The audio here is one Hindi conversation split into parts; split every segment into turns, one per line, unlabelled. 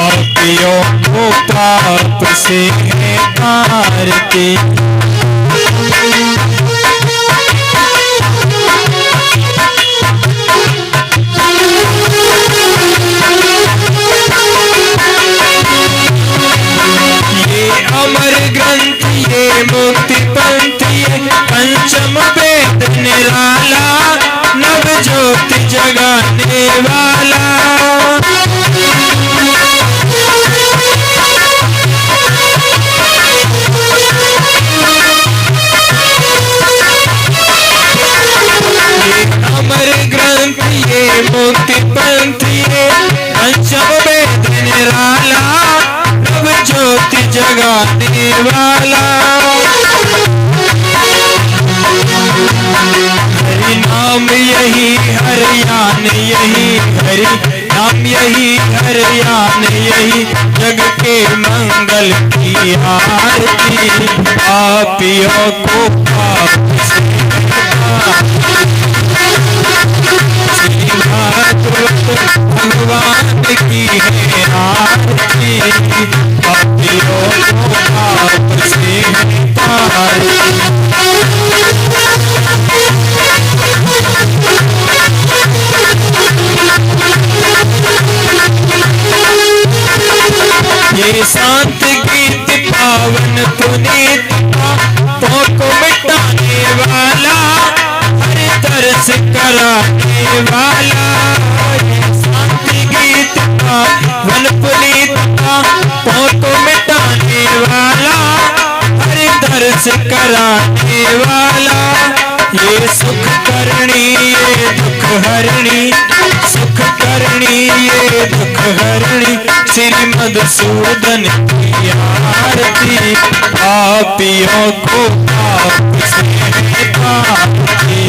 पापियों को पाप से है आरती। ये अमर ग्रंथ ये मुक्ति पंथ ये पंचम वेद निराला नव ज्योति जगाने वाला। मुक्ति पंथ ये पंचम वेद निराला नव ज्योति जगाने वाला। हरि नाम यही हरियान यही हरि नाम यही हरियान यही जग के मंगल की आरती। पापियों को पाप से भगवान की है आरती। पापियों को पाप से तारती। ये शांत गीत पावन पुनीत पापों को मिटाने वाला हर तरस कराने वाला। शांति गीत पावन पुनीत पापों को मिटाने वाला हर तरस कराने वाला। ये सुख करणी ये दुख हरणी सुख करणी ये दुख हरणी श्री मधुसूदन की आरती। पापियों को पाप से तारती।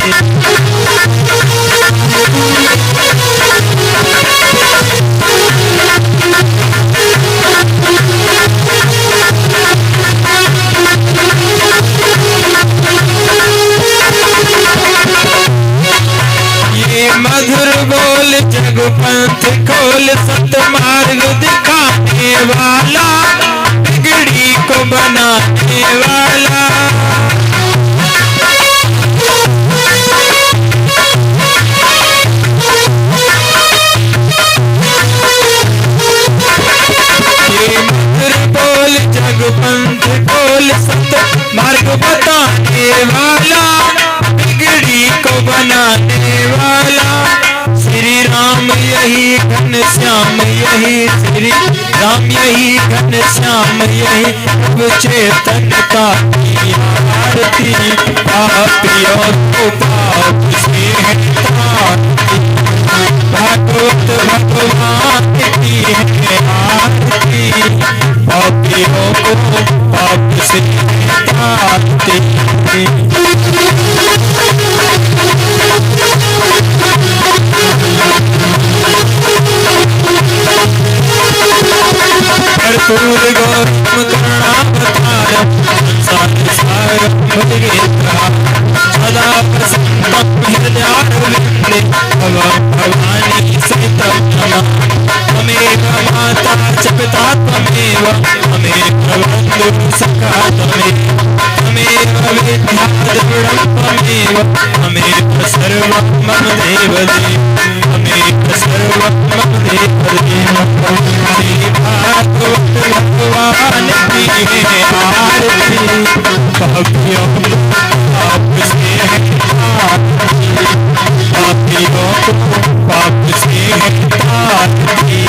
ये मधुर बोल जग पंथ खोल सतमार्ग दिखाने वाला बिगड़ी को बनाने वाला। ये मधुर बोल जग पंथ खोल सतमार्ग बताने वाला बिगड़ी को बनाने वाला। श्री राम यही घन श्याम यही श्री राम यही घन श्याम यही प्रभु चेतनता की आरती। पापियों को पाप से है तारती। भागवत भगवान की है आरती। पापियों को पाप से तारती। कर्पूर गौरम करुणावतारम संसारसारम भुजगेन्द्रम सदा प्रसन्नं हृदयारविन्दे भवं भवानी सहितं नमामि। त्वमेव माता च पिता त्वमेव त्वमेव बन्धुः सखा त्वमेव त्वमेव विद्या द्रविणं त्वमेव त्वमेव सर्वं मम देवदेव त्वमेव सर्वं मम देवदेव। श्री भागवत भगवान की है आरती। पापियों को पाप से है तारती। पापियों को पाप से है तारती।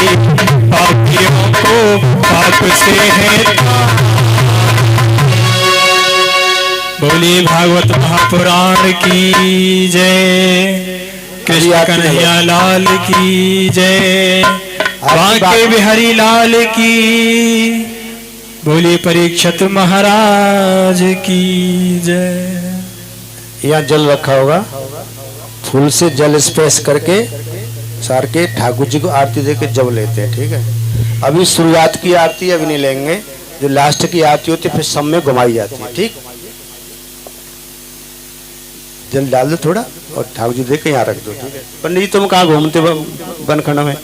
पापियों को पाप से है तारती। बोली भागवत महापुराण की जय। कृष्ण कन्हैया लाल की जय। बांके बिहारी लाल की। बोली परीक्षित महाराज की जय।
यहाँ जल रखा होगा, फूल से जल स्पर्श करके सार के ठाकुर जी को आरती देके जब लेते हैं। ठीक है, अभी शुरुआत की आरती अभी नहीं लेंगे, जो लास्ट की आरती होती है फिर सब में घुमाई जाती है। ठीक, जल डाल दो थोड़ा और ठाकुर जी देख के यहाँ रख दो। ठीक है, पंडित जी तुम कहाँ घूमते बनखंड में?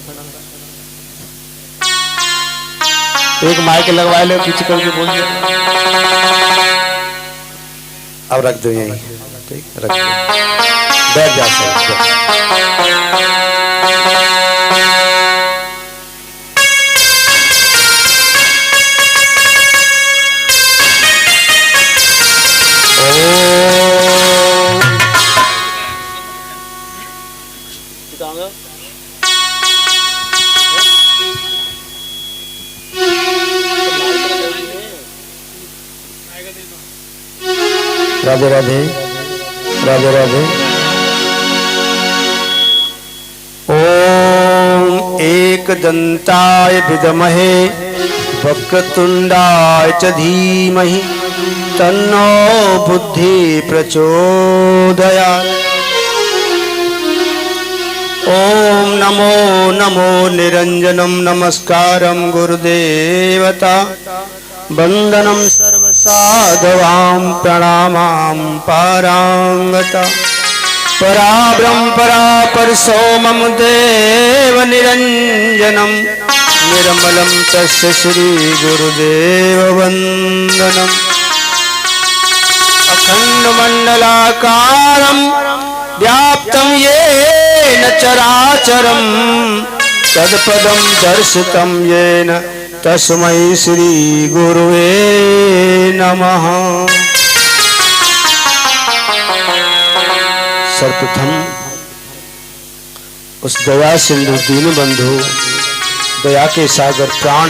एक माइक लगवा ले, पीछे करके बोल दिया। अब रख दो यहीं, ठीक, रख दो, बैठ जा सकते। राधे राधे, राधे राधे। ओम एकदंताय विद्महे वक्रतुंडाय च धीमहि तन्नो बुद्धि प्रचोदयात्। ओम नमो नमो निरंजनम नमस्कारम गुरुदेवता वंदनम सर्वसाधवां प्रणामां पारांगता पराब्रह्म परापरसो मम देव निरंजनम निर्मलं तस्य श्री गुरुदेव वंदनम। अखंड मंडलाकारं व्याप्तं येन चराचरं तत्पदं दर्शितं येन तस्मै श्री गुरुवे नमः। सर्वप्रथम उस दया सिंधु दीन बंधु दया के सागर प्राण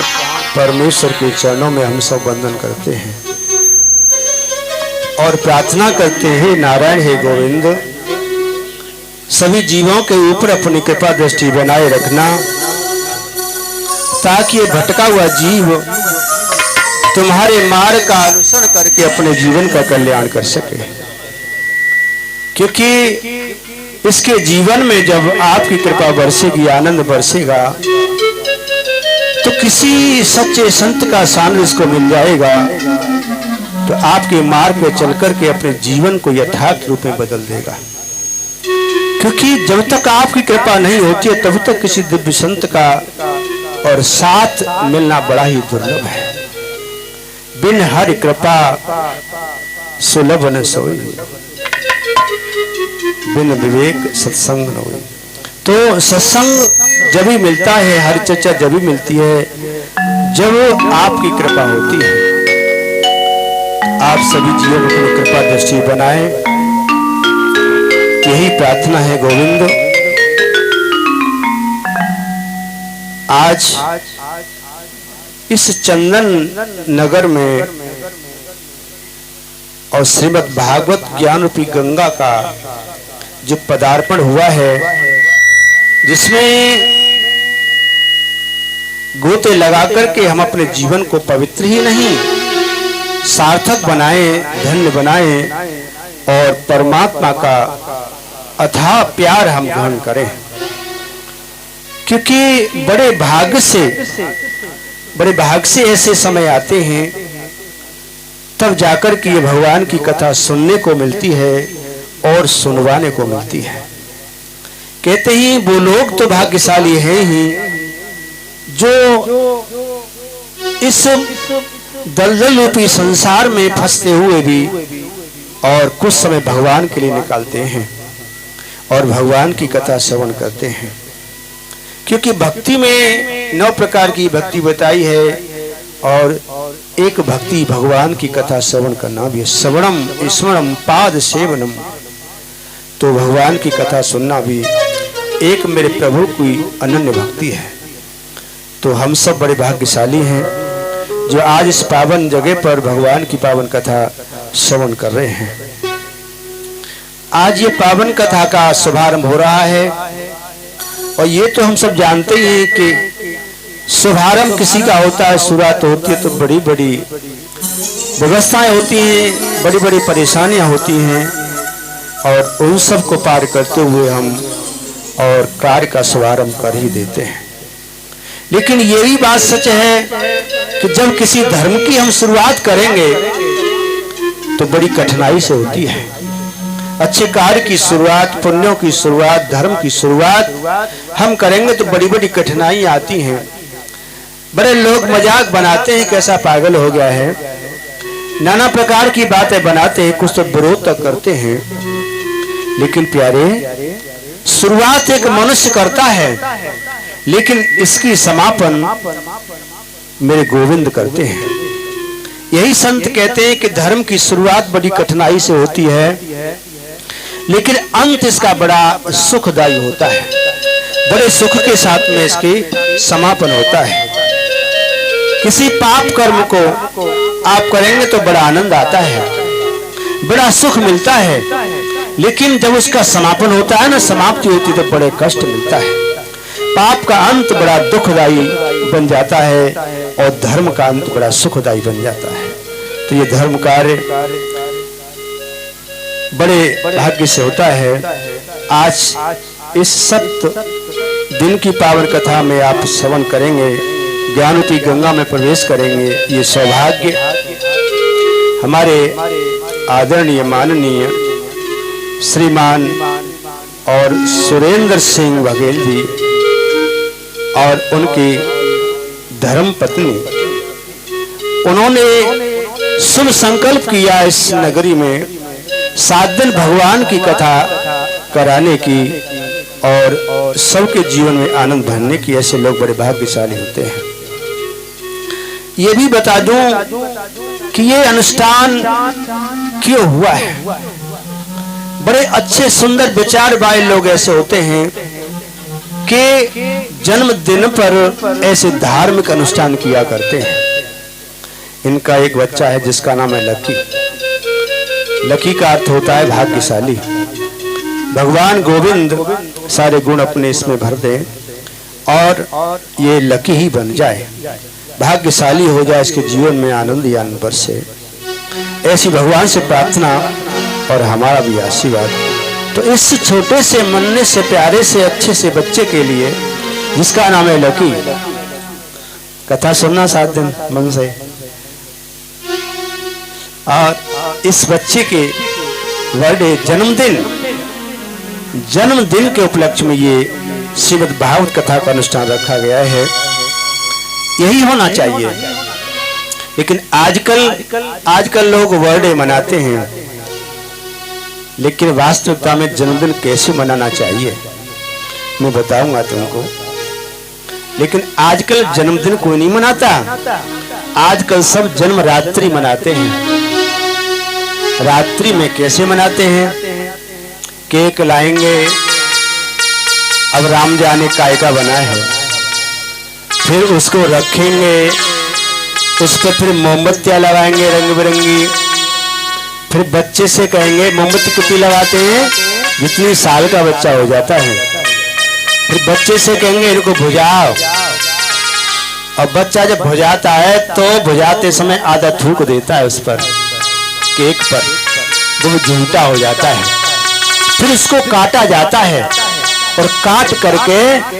परमेश्वर के चरणों में हम सब वंदन करते हैं और प्रार्थना करते हैं, नारायण हे गोविंद, सभी जीवों के ऊपर अपनी कृपा दृष्टि बनाए रखना, ताकि ये भटका हुआ जीव तुम्हारे मार्ग का अनुसरण करके अपने जीवन का कल्याण कर सके। क्योंकि इसके जीवन में जब आपकी कृपा बरसेगी, आनंद बरसेगा, तो किसी सच्चे संत का सानिध्य इसको मिल जाएगा, तो आपके मार्ग में चल करके अपने जीवन को यथार्थ रूप में बदल देगा। क्योंकि जब तक आपकी कृपा नहीं होती है, तब तक किसी दिव्य संत का और साथ मिलना बड़ा ही दुर्लभ है। बिन हरि कृपा सुलभ न सोई, बिन विवेक सत्संग न होई। तो सत्संग जब भी मिलता है, हरि चर्चा जब भी मिलती है, जब आपकी कृपा होती है। आप सभी जीवों को अपनी कृपा दृष्टि बनाए, यही प्रार्थना है गोविंद। आज इस चंदन नगर में और श्रीमद् भागवत ज्ञान रूपी गंगा का जो पदार्पण हुआ है, जिसमें गोते लगा करके हम अपने जीवन को पवित्र ही नहीं सार्थक बनाए, धन्य बनाए और परमात्मा का अथाह प्यार हम ग्रहण करें। क्योंकि बड़े भाग्य से ऐसे समय आते हैं, तब जाकर के ये भगवान की कथा सुनने को मिलती है और सुनवाने को मिलती है। कहते ही वो लोग तो भाग्यशाली हैं ही जो इस दलदल रूपी संसार में फंसते हुए भी और कुछ समय भगवान के लिए निकालते हैं और भगवान की कथा श्रवण करते हैं। क्योंकि भक्ति में 9 प्रकार की भक्ति बताई है और एक भक्ति भगवान की कथा श्रवण करना भी है। श्रवणम स्मरणम पाद सेवनम, तो भगवान की कथा सुनना भी एक मेरे प्रभु की अनन्य भक्ति है। तो हम सब बड़े भाग्यशाली हैं जो आज इस पावन जगह पर भगवान की पावन कथा श्रवण कर रहे हैं। आज ये पावन कथा का शुभारंभ हो रहा है और ये तो हम सब जानते ही हैं कि शुभारंभ किसी का होता है, शुरुआत होती है तो बड़ी बड़ी व्यवस्थाएं होती हैं, बड़ी बड़ी परेशानियां होती हैं और उन सब को पार करते हुए हम और कार्य का शुभारंभ कर ही देते हैं। लेकिन ये भी बात सच है कि जब किसी धर्म की हम शुरुआत करेंगे तो बड़ी कठिनाई से होती है। अच्छे कार्य की शुरुआत, पुण्यों की शुरुआत, धर्म की शुरुआत हम करेंगे तो बड़ी बड़ी कठिनाई आती हैं। बड़े लोग मजाक बनाते हैं कैसा पागल हो गया है, नाना प्रकार की बातें बनाते हैं, कुछ तो विरोध तक करते हैं। लेकिन प्यारे, शुरुआत एक मनुष्य करता है, लेकिन इसकी समापन मेरे गोविंद करते हैं। यही संत कहते हैं कि धर्म की शुरुआत बड़ी कठिनाई से होती है, लेकिन अंत इसका बड़ा सुखदायी होता है। बड़े सुख के साथ में इसकी समापन होता है। किसी पाप कर्म को आप करेंगे तो बड़ा आनंद आता है, बड़ा सुख मिलता है, लेकिन जब उसका समापन होता है ना, समाप्ति होती तो बड़े कष्ट मिलता है। पाप का अंत बड़ा दुखदायी बन जाता है और धर्म का अंत बड़ा सुखदायी बन जाता है। तो ये धर्म कार्य बड़े भाग्य से होता है। आज इस सप्त दिन की पावन कथा में आप श्रवण करेंगे, ज्ञानोती गंगा में प्रवेश करेंगे। ये सौभाग्य हमारे आदरणीय माननीय श्रीमान और सुरेंद्र सिंह बघेल जी और उनकी धर्म पत्नी, उन्होंने शुभ संकल्प किया इस नगरी में 7 दिन भगवान की कथा कराने की और सबके जीवन में आनंद भरने की। ऐसे लोग बड़े भाग्यशाली होते हैं। ये भी बता दूं कि ये अनुष्ठान क्यों हुआ है। बड़े अच्छे सुंदर विचार वाले लोग ऐसे होते हैं कि जन्मदिन पर ऐसे धार्मिक अनुष्ठान किया करते हैं। इनका एक बच्चा है जिसका नाम है लकी। लकी का अर्थ होता है भाग्यशाली। भगवान गोविंद सारे गुण अपने इसमें भर दें और ये लकी ही बन जाए, भाग्यशाली हो जाए, इसके जीवन में आनंद ही आनंद बरसे। ऐसी भगवान से प्रार्थना और हमारा भी आशीर्वाद। तो इस छोटे से मन्ने से प्यारे से अच्छे से बच्चे के लिए जिसका नाम है लकी, कथा सुनना 7 दिन मन से। और इस बच्चे के बर्थडे जन्मदिन के उपलक्ष्य में ये श्रीमद् भागवत कथा का अनुष्ठान रखा गया है। यही होना चाहिए। लेकिन आजकल लोग बर्थडे मनाते हैं, लेकिन वास्तविकता में जन्मदिन कैसे मनाना चाहिए मैं बताऊंगा तुमको। लेकिन आजकल जन्मदिन कोई नहीं मनाता, आजकल सब जन्म रात्रि मनाते हैं। रात्रि में कैसे मनाते हैं? केक लाएंगे, अब राम जाने काय का बना है, फिर उसको रखेंगे, उस पर फिर मोमबत्तियां लगाएंगे रंग बिरंगी। फिर बच्चे से कहेंगे मोमबत्ती कितनी लगाते हैं? जितनी साल का बच्चा हो जाता है। फिर बच्चे से कहेंगे इनको भुजाओ, और बच्चा जब भुजाता है तो भुजाते समय आधा थूक देता है उस पर, केक पर, वो झूठा हो जाता है। फिर इसको काटा जाता है और काट करके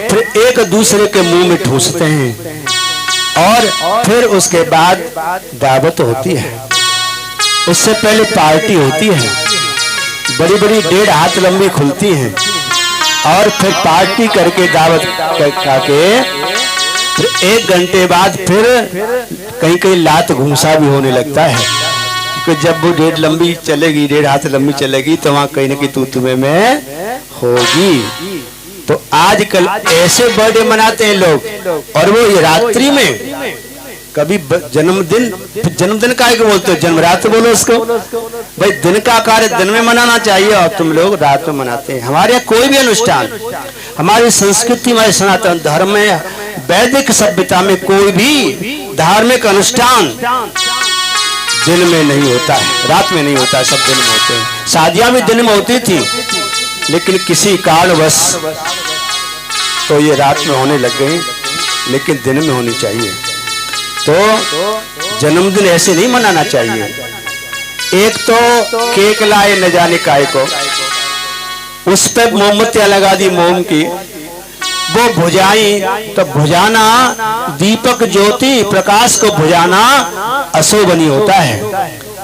फिर एक दूसरे के मुंह में ठूसते हैं और फिर उसके बाद दावत होती है। उससे पहले पार्टी होती है, बड़ी बड़ी 1.5 हाथ लंबी खुलती हैं और फिर पार्टी करके दावत खा के फिर 1 घंटे बाद फिर कहीं कहीं लात घूंसा भी होने लगता है, क्योंकि जब वो 1.5 लंबी चलेगी, 1.5 हाथ लंबी चलेगी तो वहां कहीं ना कहीं तू तुम्हें में होगी। तो आजकल ऐसे बर्थडे मनाते हैं लोग, और वो ये रात्रि में कभी जन्मदिन का बोलते हो, जन्मरात बोलो उसको। भाई दिन का कार्य दिन में मनाना चाहिए और तुम लोग रात में मनाते हैं। हमारे यहाँ कोई भी अनुष्ठान, हमारी संस्कृति, हमारे सनातन धर्म में, वैदिक सभ्यता में कोई भी धार्मिक अनुष्ठान दिन में नहीं होता है, रात में नहीं होता है, सब दिन में होते हैं। शादियां भी दिन में होती थी, लेकिन किसी कारणवश तो ये रात में होने लग गई, लेकिन दिन में होनी चाहिए। तो जन्मदिन ऐसे नहीं मनाना चाहिए। एक तो केक लाए न जाने काय को, उस पर मोमबत्तियां लगा दी मोम की, वो भुजाई, तो भुजाना दीपक ज्योति प्रकाश को भुजाना अशोभनीय होता है,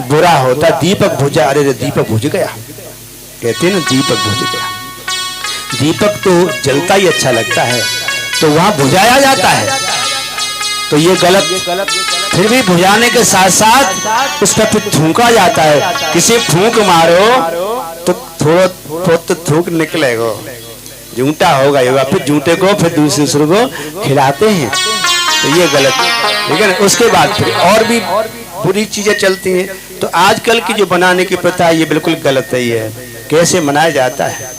बुरा होता। दीपक भुजा, अरे दीपक बुझ गया, कहते हैं ना दीपक बुझ गया। दीपक तो जलता ही अच्छा लगता है, तो वहां बुझाया जाता है। तो ये गलत। फिर भी भुजाने के साथ साथ उस पर फिर थूका जाता है। किसी फूंक मारो तो थोड़ा बहुत थूक निकलेगा, जूठा होगा, फिर जूठे को फिर दूसरे को खिलाते हैं, तो ये गलत। ठीक है ना। उसके बाद फिर और भी बुरी चीजें चलती हैं। तो आजकल की जो बनाने की प्रथा है ये बिल्कुल गलत है। ये कैसे मनाया जाता है?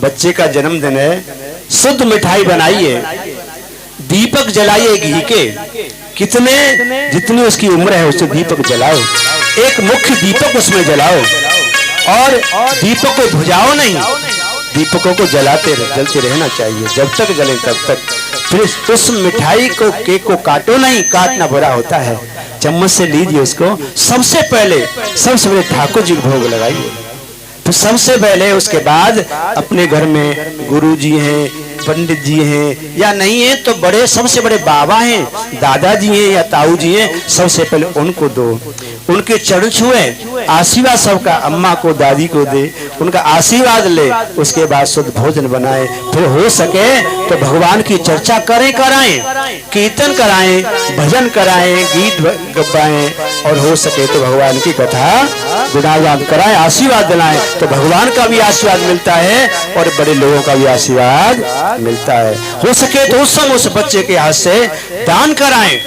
बच्चे का जन्मदिन है, शुद्ध मिठाई बनाइए, दीपक जलाइए घी के, कितने जितनी उसकी उम्र है उससे दीपक जलाओ, एक मुख्य दीपक उसमें जलाओ, और दीपक को बुझाओ नहीं, दीपकों को जलते रहना चाहिए, जब तक जले तब तक। फिर उस मिठाई को, केक को काटो नहीं, काटना बुरा होता है, चम्मच से लीजिए उसको। सबसे पहले ठाकुर जी को भोग लगाइए, तो सबसे पहले। उसके बाद अपने घर में गुरु जी हैं, पंडित जी हैं या नहीं है तो बड़े, सबसे बड़े बाबा हैं, दादाजी हैं या ताऊ जी हैं, सबसे पहले उनको दो, उनके चरण छुए, आशीर्वाद सबका, अम्मा को, दादी को दे, उनका आशीर्वाद ले। उसके बाद शुद्ध भोजन बनाए। फिर हो सके तो भगवान की चर्चा कराएं, कीर्तन कराएं, भजन कराएं, गीत गवाएं, और हो सके तो भगवान की कथा गुणगान कराएं, आशीर्वाद दिलाएं, तो भगवान का भी आशीर्वाद मिलता है और बड़े लोगों का भी आशीर्वाद मिलता है। हो सके तो उस समय उस बच्चे के हाथ से दान कराएं,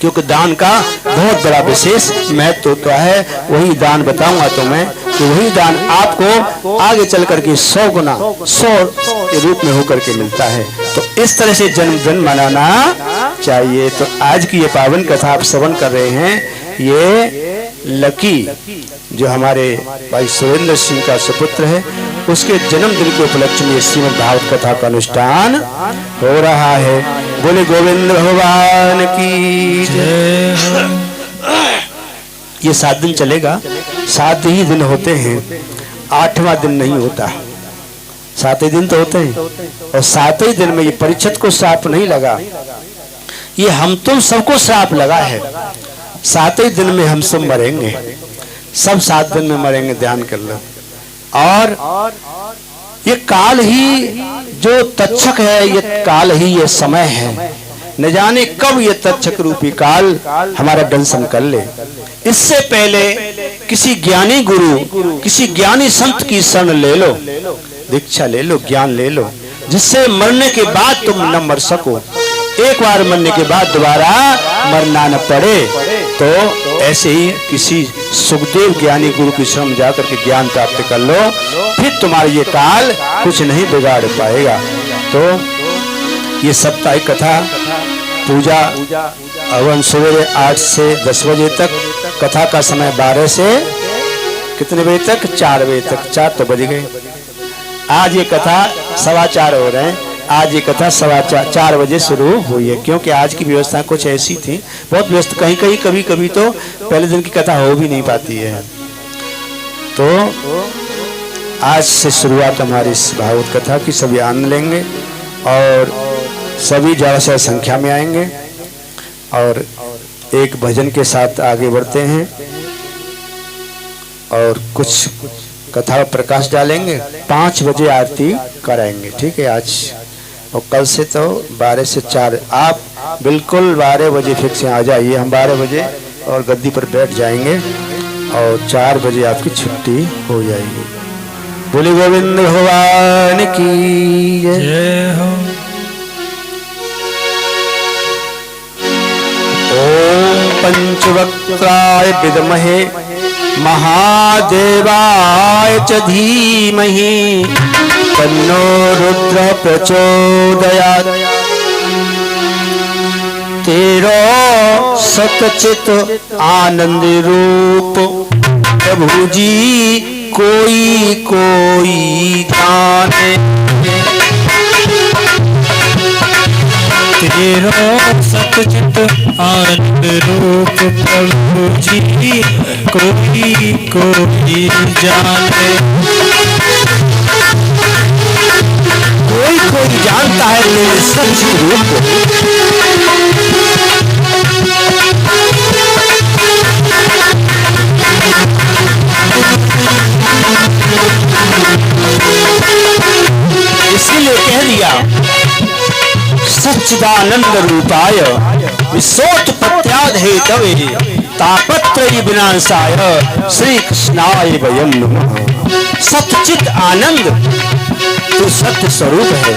क्योंकि दान का बहुत बड़ा विशेष महत्व तो है। वही दान बताऊंगा तुम्हें कि वही दान आपको आगे चल करके 100 गुना 100 के रूप में होकर के मिलता है। तो इस तरह से जन्मदिन मनाना चाहिए। तो आज की ये पावन कथा आप श्रवण कर रहे हैं, ये लकी जो हमारे भाई सुरेंद्र सिंह का सुपुत्र है, उसके जन्मदिन के उपलक्ष्य में श्रीमद् भागवत कथा का अनुष्ठान हो रहा है। बोले गोविंद भगवान की जय। ये 7 दिन चलेगा, 7 ही दिन होते हैं, 8वां दिन नहीं होता। 7 ही दिन तो होते हैं, और 7 ही दिन में ये परीक्षित को श्राप नहीं लगा, ये हम तुम सबको श्राप लगा है। 7 ही दिन में हम सब मरेंगे, सब 7 दिन में मरेंगे, ध्यान कर लो। और ये काल ही जो तक्षक है, ये काल ही ये समय है, न जाने कब ये तक्षक रूपी काल हमारा दंशन कर ले। इससे पहले किसी ज्ञानी गुरु, किसी ज्ञानी संत की शरण ले लो, दीक्षा ले लो, ज्ञान ले लो, जिससे मरने के बाद तुम न मर सको, एक बार मरने के बाद दोबारा मरना न पड़े। तो ऐसे ही किसी सुखदेव ज्ञानी गुरु की शरण जाकर के ज्ञान प्राप्त कर लो, फिर तुम्हारा ये काल कुछ नहीं बिगाड़ पाएगा। तो ये साप्ताहिक कथा पूजा हवन सवेरे 8 से 10 बजे तक, कथा का समय 12 से कितने बजे तक? 4 बजे तक। 4 तो बज गए। आज ये कथा 4:15 हो रहे हैं, आज ये कथा 4:15 बजे शुरू हुई है, क्योंकि आज की व्यवस्था कुछ ऐसी थी, बहुत व्यस्त, कहीं कहीं कभी कभी तो पहले दिन की कथा हो भी नहीं पाती है। तो आज से शुरुआत हमारी इस भागवत कथा की। सभी आनंद लेंगे और सभी ज़्यादा से संख्या में आएंगे और एक भजन के साथ आगे बढ़ते हैं और कुछ कथा प्रकाश डालेंगे। 5 बजे आरती कराएंगे, ठीक है आज, और कल से तो 12 से 4 आप बिल्कुल 12 बजे फिक्स आ जाइए। हम 12 बजे और गद्दी पर बैठ जाएंगे और 4 बजे आपकी छुट्टी हो जाएगी। बोले गोविंद भगवान की जय हो। ओम पंचवक्त्राय विद्महे महादेवाय च धीमहि तन्नो रुद्र प्रचोदयात्। तेरो सतचित आनंद रूप प्रभु जी कोई कोई जाने।
तेरो सतचित आनंद रूप प्रभु जी कोई कोई जाने।
कोई कोई जानता है तेरे सच्चित रूप को। इसीलिए कह दिया सच्चिदानंद रूपाय विश्वोत्पत्त्याद हेतवे तापत्रयी विनाशाय श्री कृष्णाय वयं नमः। सच्चित आनंद तू सत्य स्वरूप है,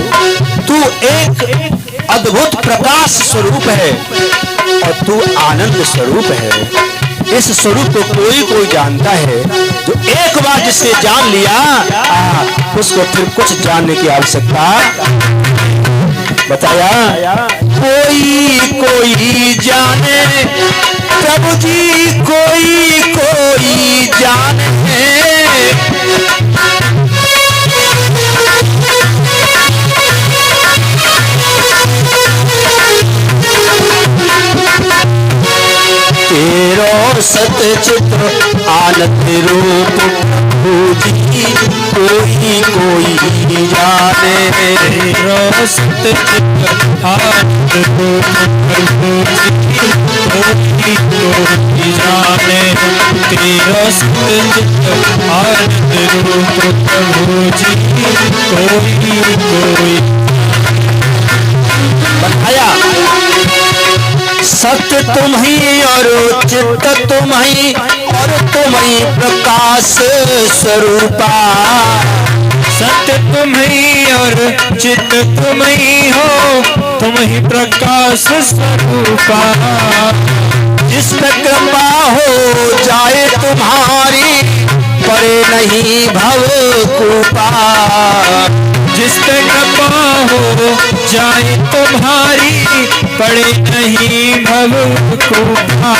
तू एक अद्भुत प्रकाश स्वरूप है और तू आनंद स्वरूप है। इस स्वरूप को कोई जानता है, जो एक बार जिसने जान लिया उसको फिर कुछ जानने की आवश्यकता। बताया कोई जाने प्रभु जी, कोई जाने। तेरो सतचित आनंद रूप जी, कोई जाने।
तेरो सतचित आनंद रूप जी, कोई जाने। तेरो सतचित आनंद रूप प्रभु जी, कोई
बताया सत्य तुम ही और चित्त तुम ही और तुम ही प्रकाश स्वरूपा।
सत्य तुम ही और चित्त तुम ही हो, तुम ही प्रकाश स्वरूपा।
जिस पे कृपा हो जाए तुम्हारी, पड़े नहीं भव कृपा।
जिस पे कृपा हो जाए तुम्हारी, पड़े नहीं भव कृपा।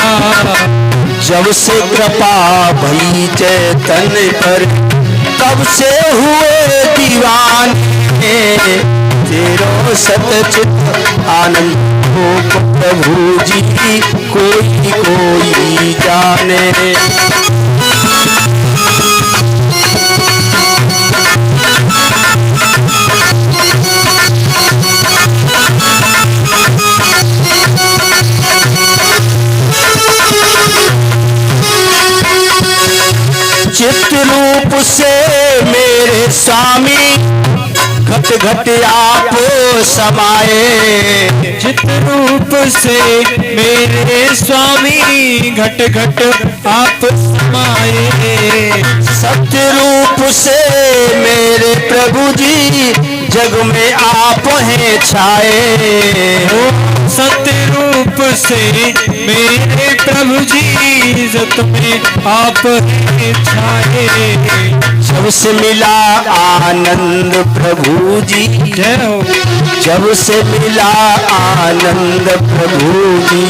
जब से कृपा भई चैतन्य पर, तब से हुए दीवाने। तेरो सतचित आनंद हो प्रभु जी, कोई जाने। चित्त रूप से मेरे स्वामी, घट घट आप समाए।
चित्त रूप से मेरे स्वामी, घट घट आप समाए।
सत्य रूप से मेरे प्रभु जी, जग में आप हैं छाए।
सत्य रूप से मेरे प्रभु जी, जग में आप हैं छाए।
जब से मिला आनंद प्रभु जी,
जय हो।
जब से मिला आनंद प्रभु जी,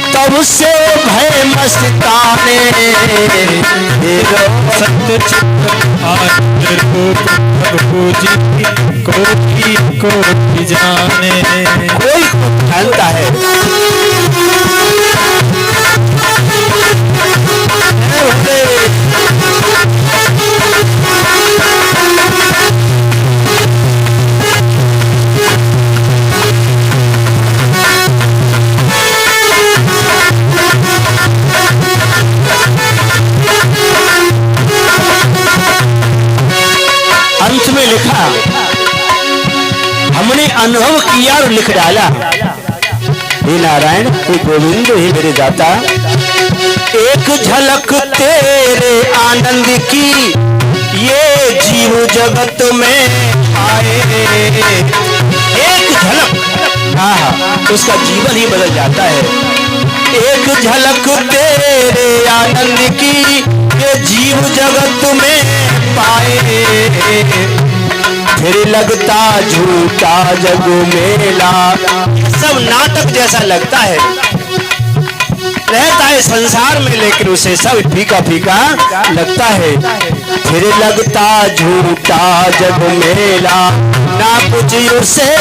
तब से भय मस्ताने।
सत्य चित्त आनंद रूप प्रभु जी, कोई जाने।
कोई जानता है। अंत में लिखा, हमने अनुभव किया और लिख डाला। हे नारायण, हे गोविंद, हे मेरे दाता, एक झलक तेरे आनंद की ये जीव जगत में आए। एक झलक, उसका जीवन ही बदल जाता है। एक झलक तेरे आनंद की ये जीव जगत में पाए। फिर लगता झूठा जग मेला, सब नाटक जैसा लगता है, रहता है संसार में, लेकिन उसे सब फीका फीका लगता है। फिर लगता झूठा जग मेला, ना कुछ उसे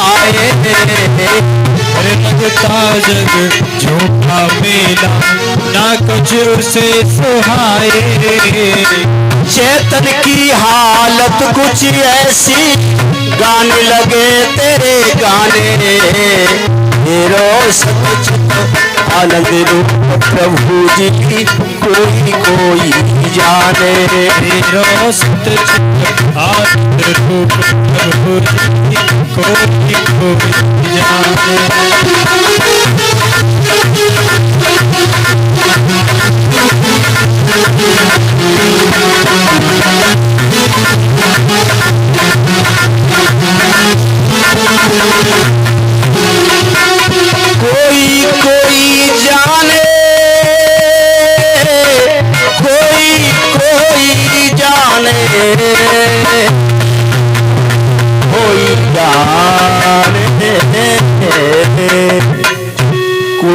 आए।
लगता जग झूठा मेला, ना कुछ उसे सुहाए।
चेतन की हालत कुछ ऐसी, गाने लगे तेरे गाने। तेरो सतचित आनंद रूप प्रभु जी, कोई जाने।
तेरो सतचित आनंद रूप प्रभु जी, कोई जाने।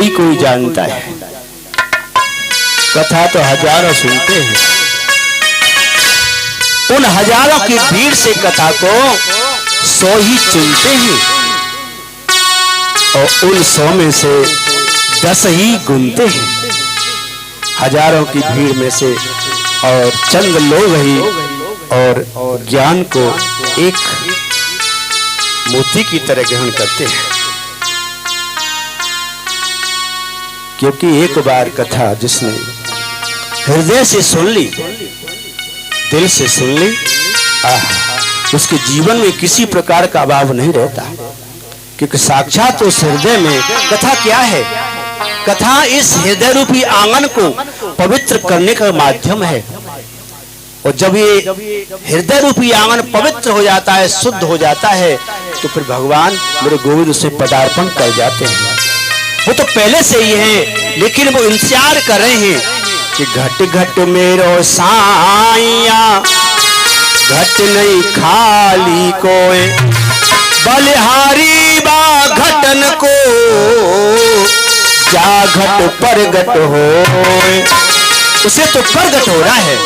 कोई कोई जानता है, कथा तो हजारों सुनते हैं। उन हजारों की भीड़ से कथा को 100 ही चुनते हैं और उन 100 में से 10 ही गुनते हैं। हजारों की भीड़ में से और चंद लोग ही और ज्ञान को एक मोती की तरह ग्रहण करते हैं। क्योंकि एक बार कथा जिसने हृदय से सुन ली, दिल से सुन ली, उसके जीवन में किसी प्रकार का अभाव नहीं रहता। क्योंकि साक्षात उस हृदय में कथा क्या है? कथा इस हृदय रूपी आंगन को पवित्र करने का माध्यम है। और जब ये हृदय रूपी आंगन पवित्र हो जाता है, शुद्ध हो जाता है, तो फिर भगवान मेरे गोविंद उसे पदार्पण कर जाते हैं। वो तो पहले से ही है, लेकिन वो इंतजार कर रहे हैं कि घट घट मेरो साइया, घट नहीं खाली कोई, बलिहारी बा घटन को, जा घट परगट हो। उसे तो प्रगट हो रहा है,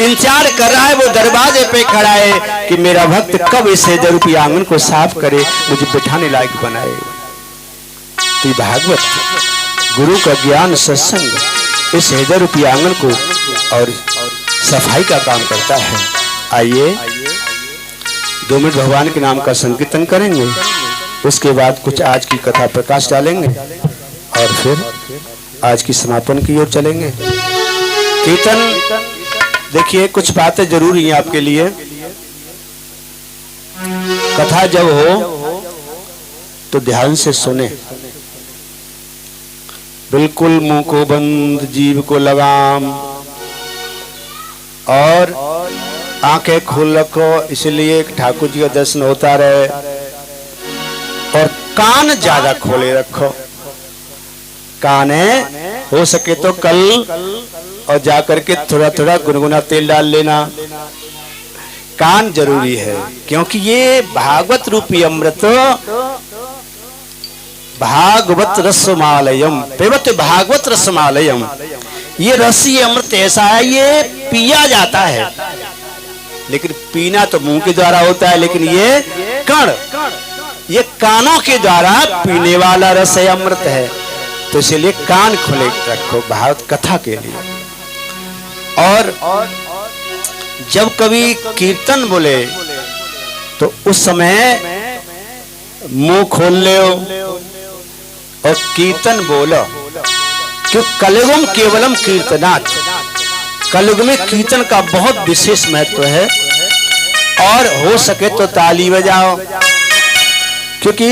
इंतजार कर रहा है, वो दरवाजे पे खड़ा है कि मेरा भक्त कब इस हृदय रूपी आंगन को साफ करे, मुझे बिठाने लायक बनाए। तो भागवत गुरु का ज्ञान सत्संग इस हृदय रूपी आंगन को और सफाई का काम करता है। आइए 2 मिनट भगवान के नाम का संकीर्तन करेंगे, उसके बाद कुछ आज की कथा प्रकाश डालेंगे और फिर आज की समापन की ओर चलेंगे। कीर्तन देखिए, कुछ बातें जरूरी हैं आपके लिए। कथा जब हो तो ध्यान से सुने, बिल्कुल मुंह को बंद, जीभ को लगाम और आंखें खोल रखो, इसलिए ठाकुर जी का दर्शन होता रहे। और कान ज्यादा खोले रखो, कान है हो सके तो कल और जाकर के थोड़ा थोड़ा गुनगुना तेल डाल लेना। कान जरूरी है, क्योंकि ये भागवत रूपी अमृत, भागवत रसमालयम, पेवत भागवत रसमालयम, ये रसी अमृत ऐसा है, ये पिया जाता है। लेकिन पीना तो मुंह के द्वारा होता है, लेकिन ये कण, ये कानों के द्वारा पीने वाला रस अमृत है। तो इसलिए कान खुले रखो भागवत कथा के लिए। और जब कभी कीर्तन बोले तो उस समय मुंह खोल ले और कीर्तन बोलो, क्यों कलयुगम केवलम कीर्तनात्, कलयुग में कीर्तन का बहुत विशेष महत्व है। और हो सके तो ताली बजाओ, क्योंकि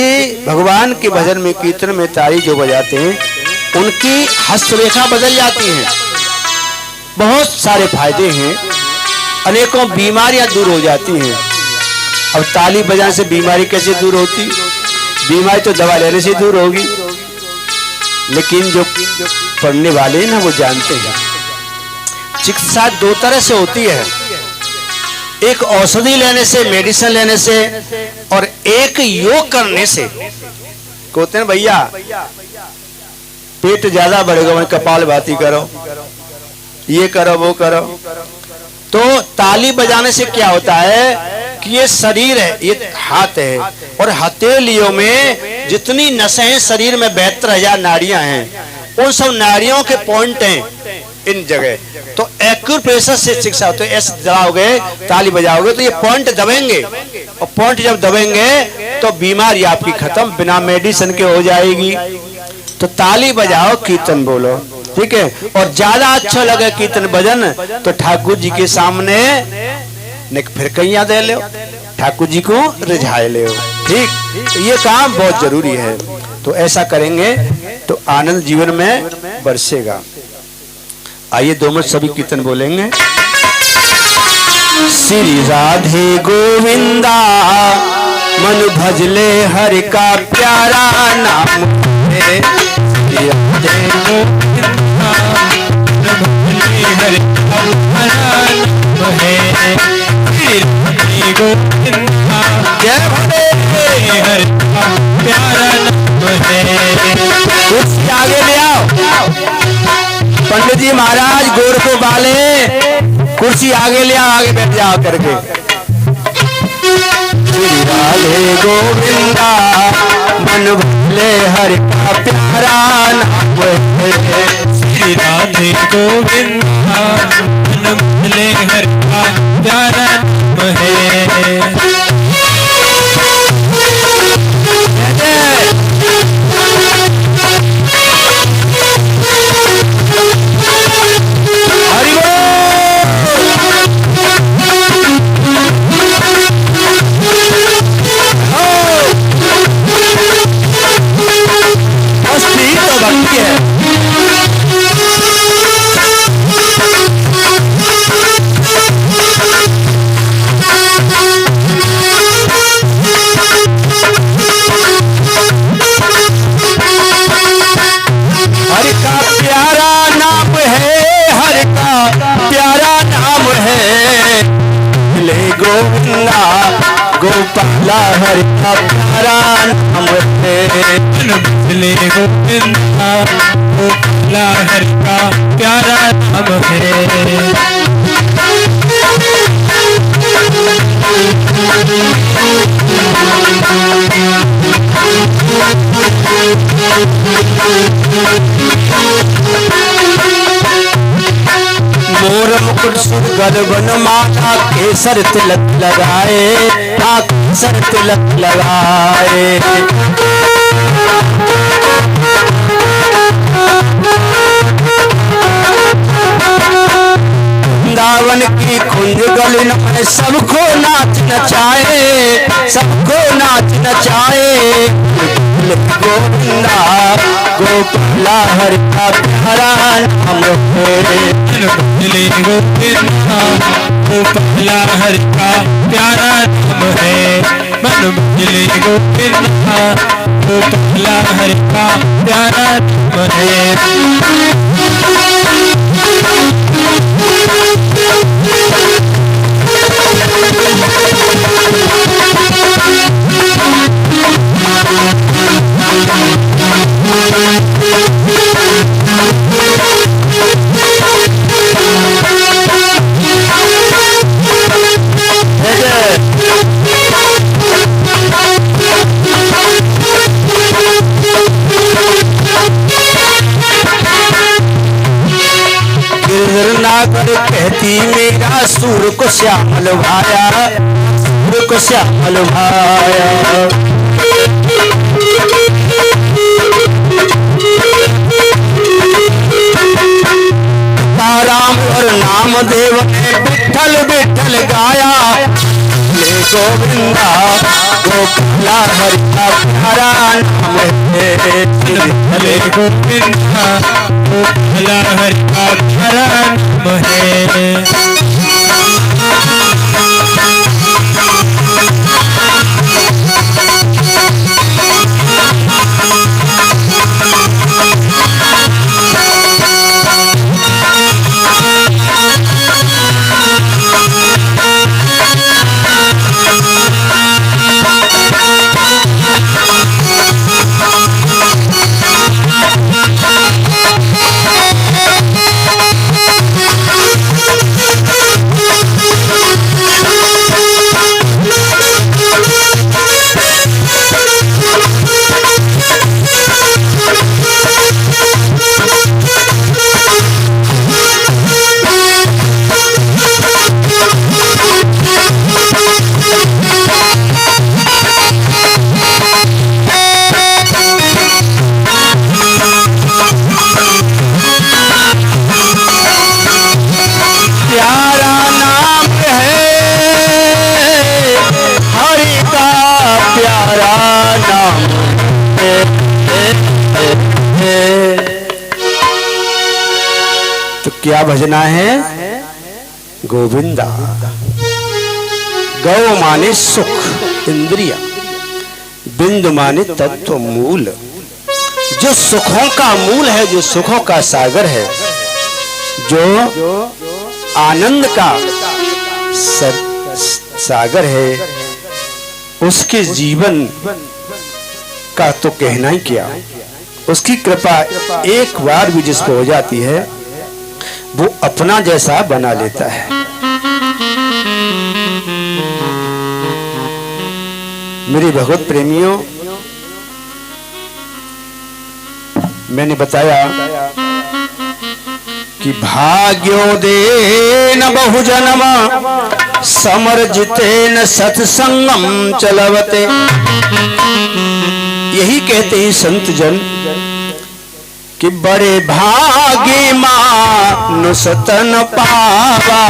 भगवान के भजन में कीर्तन में ताली जो बजाते हैं उनकी हस्तरेखा बदल जाती है। बहुत सारे फायदे हैं, अनेकों बीमारियां दूर हो जाती हैं। अब ताली बजाने से बीमारी कैसे दूर होती? बीमारी तो दवा लेने से दूर होगी। लेकिन जो पढ़ने वाले ना वो जानते हैं चिकित्सा 2 तरह से होती है, एक औषधि लेने से, मेडिसिन लेने से, और एक योग करने से। कहते हैं भैया पेट ज्यादा बढ़ेगा, मैं कपाल भाती करो, ये करो, वो करो। तो ताली बजाने से क्या होता है कि ये शरीर है, ये हाथ है, और हथेलियों में जितनी नसें हैं शरीर में 72,000 नाड़ियां हैं, उन सब नाड़ियों के पॉइंट हैं इन जगह। तो एक्यूप्रेशर से चिकित्सा होती है। ऐसे दबाओगे, ताली बजाओगे तो ये पॉइंट दबेंगे, और पॉइंट जब दबेंगे तो बीमारी आपकी खत्म, बिना मेडिसिन के हो जाएगी। तो ताली बजाओ, कीर्तन बोलो, ठीक है। और ज्यादा अच्छा लगे कीर्तन भजन तो ठाकुर जी के सामने फिर कैया दे लो, ठाकुर जी को रिझाए ले, ठीक। तो ये काम बहुत जरूरी है। तो ऐसा करेंगे तो आनंद जीवन में बरसेगा। आइए 2 मिनट सभी कीर्तन बोलेंगे। श्री राधे गोविंदा मन भजले हरि का प्यारा नाम है। राधे गोविंदा मन भजले हरि का प्यारा नाम है। राधे गोविंदा जय भले हरि का प्यारा नाम है। कुर्सी आगे ले आओ। पंडित जी महाराज गोर को बाले, कुर्सी आगे ले आओ, आगे बैठ जाओ करके। श्री राधे गोविंदा मन भले हरि का प्यारा नाम है।
श्री राधे गोविंदा मन भले हरि का प्यारा नाम है।
गोपाला हरि का प्यारा नाम है।
भले गोविंदा गोपाला हरि का प्यारा नाम है।
मोर मुकुट सुर गलबन माथा केसर तिलक लगाए, केसर तिलक लगाए। वृंदावन की कुंज गलिन में सबको नाच नचाए, सबको नाच नचाए। गोविंदा गोपाला हरि का प्यारा नाम है।
भले गोविंदा गोपाला हरि का प्यारा नाम है। मन भले गोविंदा गोपाला हरि का प्यारा नाम है।
कहती मेरा सूर को श्यामल भाया, सूर को श्यामल भाया। राम और नामदेव ने विठल विठल गाया। ले गोविंदा गोपाला हरि का प्यारा नाम है।
भले गोविंदा गोपाला हरि का प्यारा नाम है।
तो क्या भजना है? गोविंदा। गौ माने सुख इंद्रिया, बिंद माने तत्व मूल। जो सुखों का मूल है, जो सुखों का सागर है, जो आनंद का सागर है, उसके जीवन का तो कहना ही क्या। उसकी कृपा एक बार भी जिसको हो जाती है वो अपना जैसा बना लेता है। मेरे भगवत प्रेमियों, मैंने बताया कि भाग्योदेन बहुजनम समर्जितेन सत्संगम चलवते। यही कहते हैं संत जन कि बड़े भाग्य मानुष तन पावा।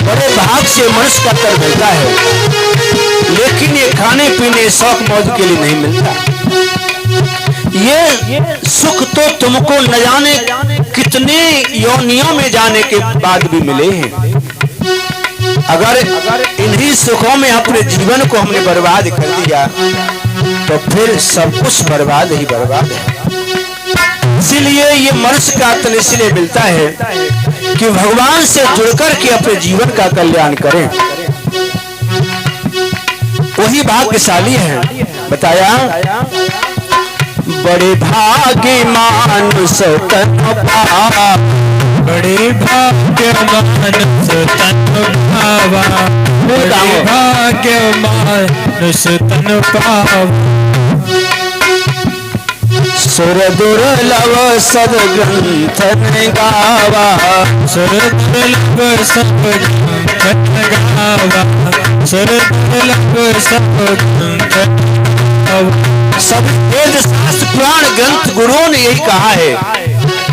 बड़े भाग से मनुष्य का तन मिलता है, लेकिन ये खाने पीने शौक मौज के लिए नहीं मिलता। ये सुख तो तुमको न जाने कितने योनियों में जाने के बाद भी मिले हैं। अगर इन्हीं सुखों में अपने जीवन को हमने बर्बाद कर दिया तो फिर सब कुछ बर्बाद ही बर्बाद है। इसीलिए ये मनुष्य का तन इसलिए मिलता है कि भगवान से जुड़कर के अपने जीवन का कल्याण करें, वही भाग्यशाली है। बताया बड़े भाग्य मानुष तन पावा,
बड़े भाग्य मानुष तन पावा, बड़े भाग्य मानुष तन पावा।
सुर दुर्लभ सदग्रंथ गावा,
सुर दुर्लभ सदग्रंथ गावा, सुर दुर्लभ सदग्रंथ गावा।
सब वेद शास्त्र पुराण ग्रंथ गुरुओं ने यही कहा है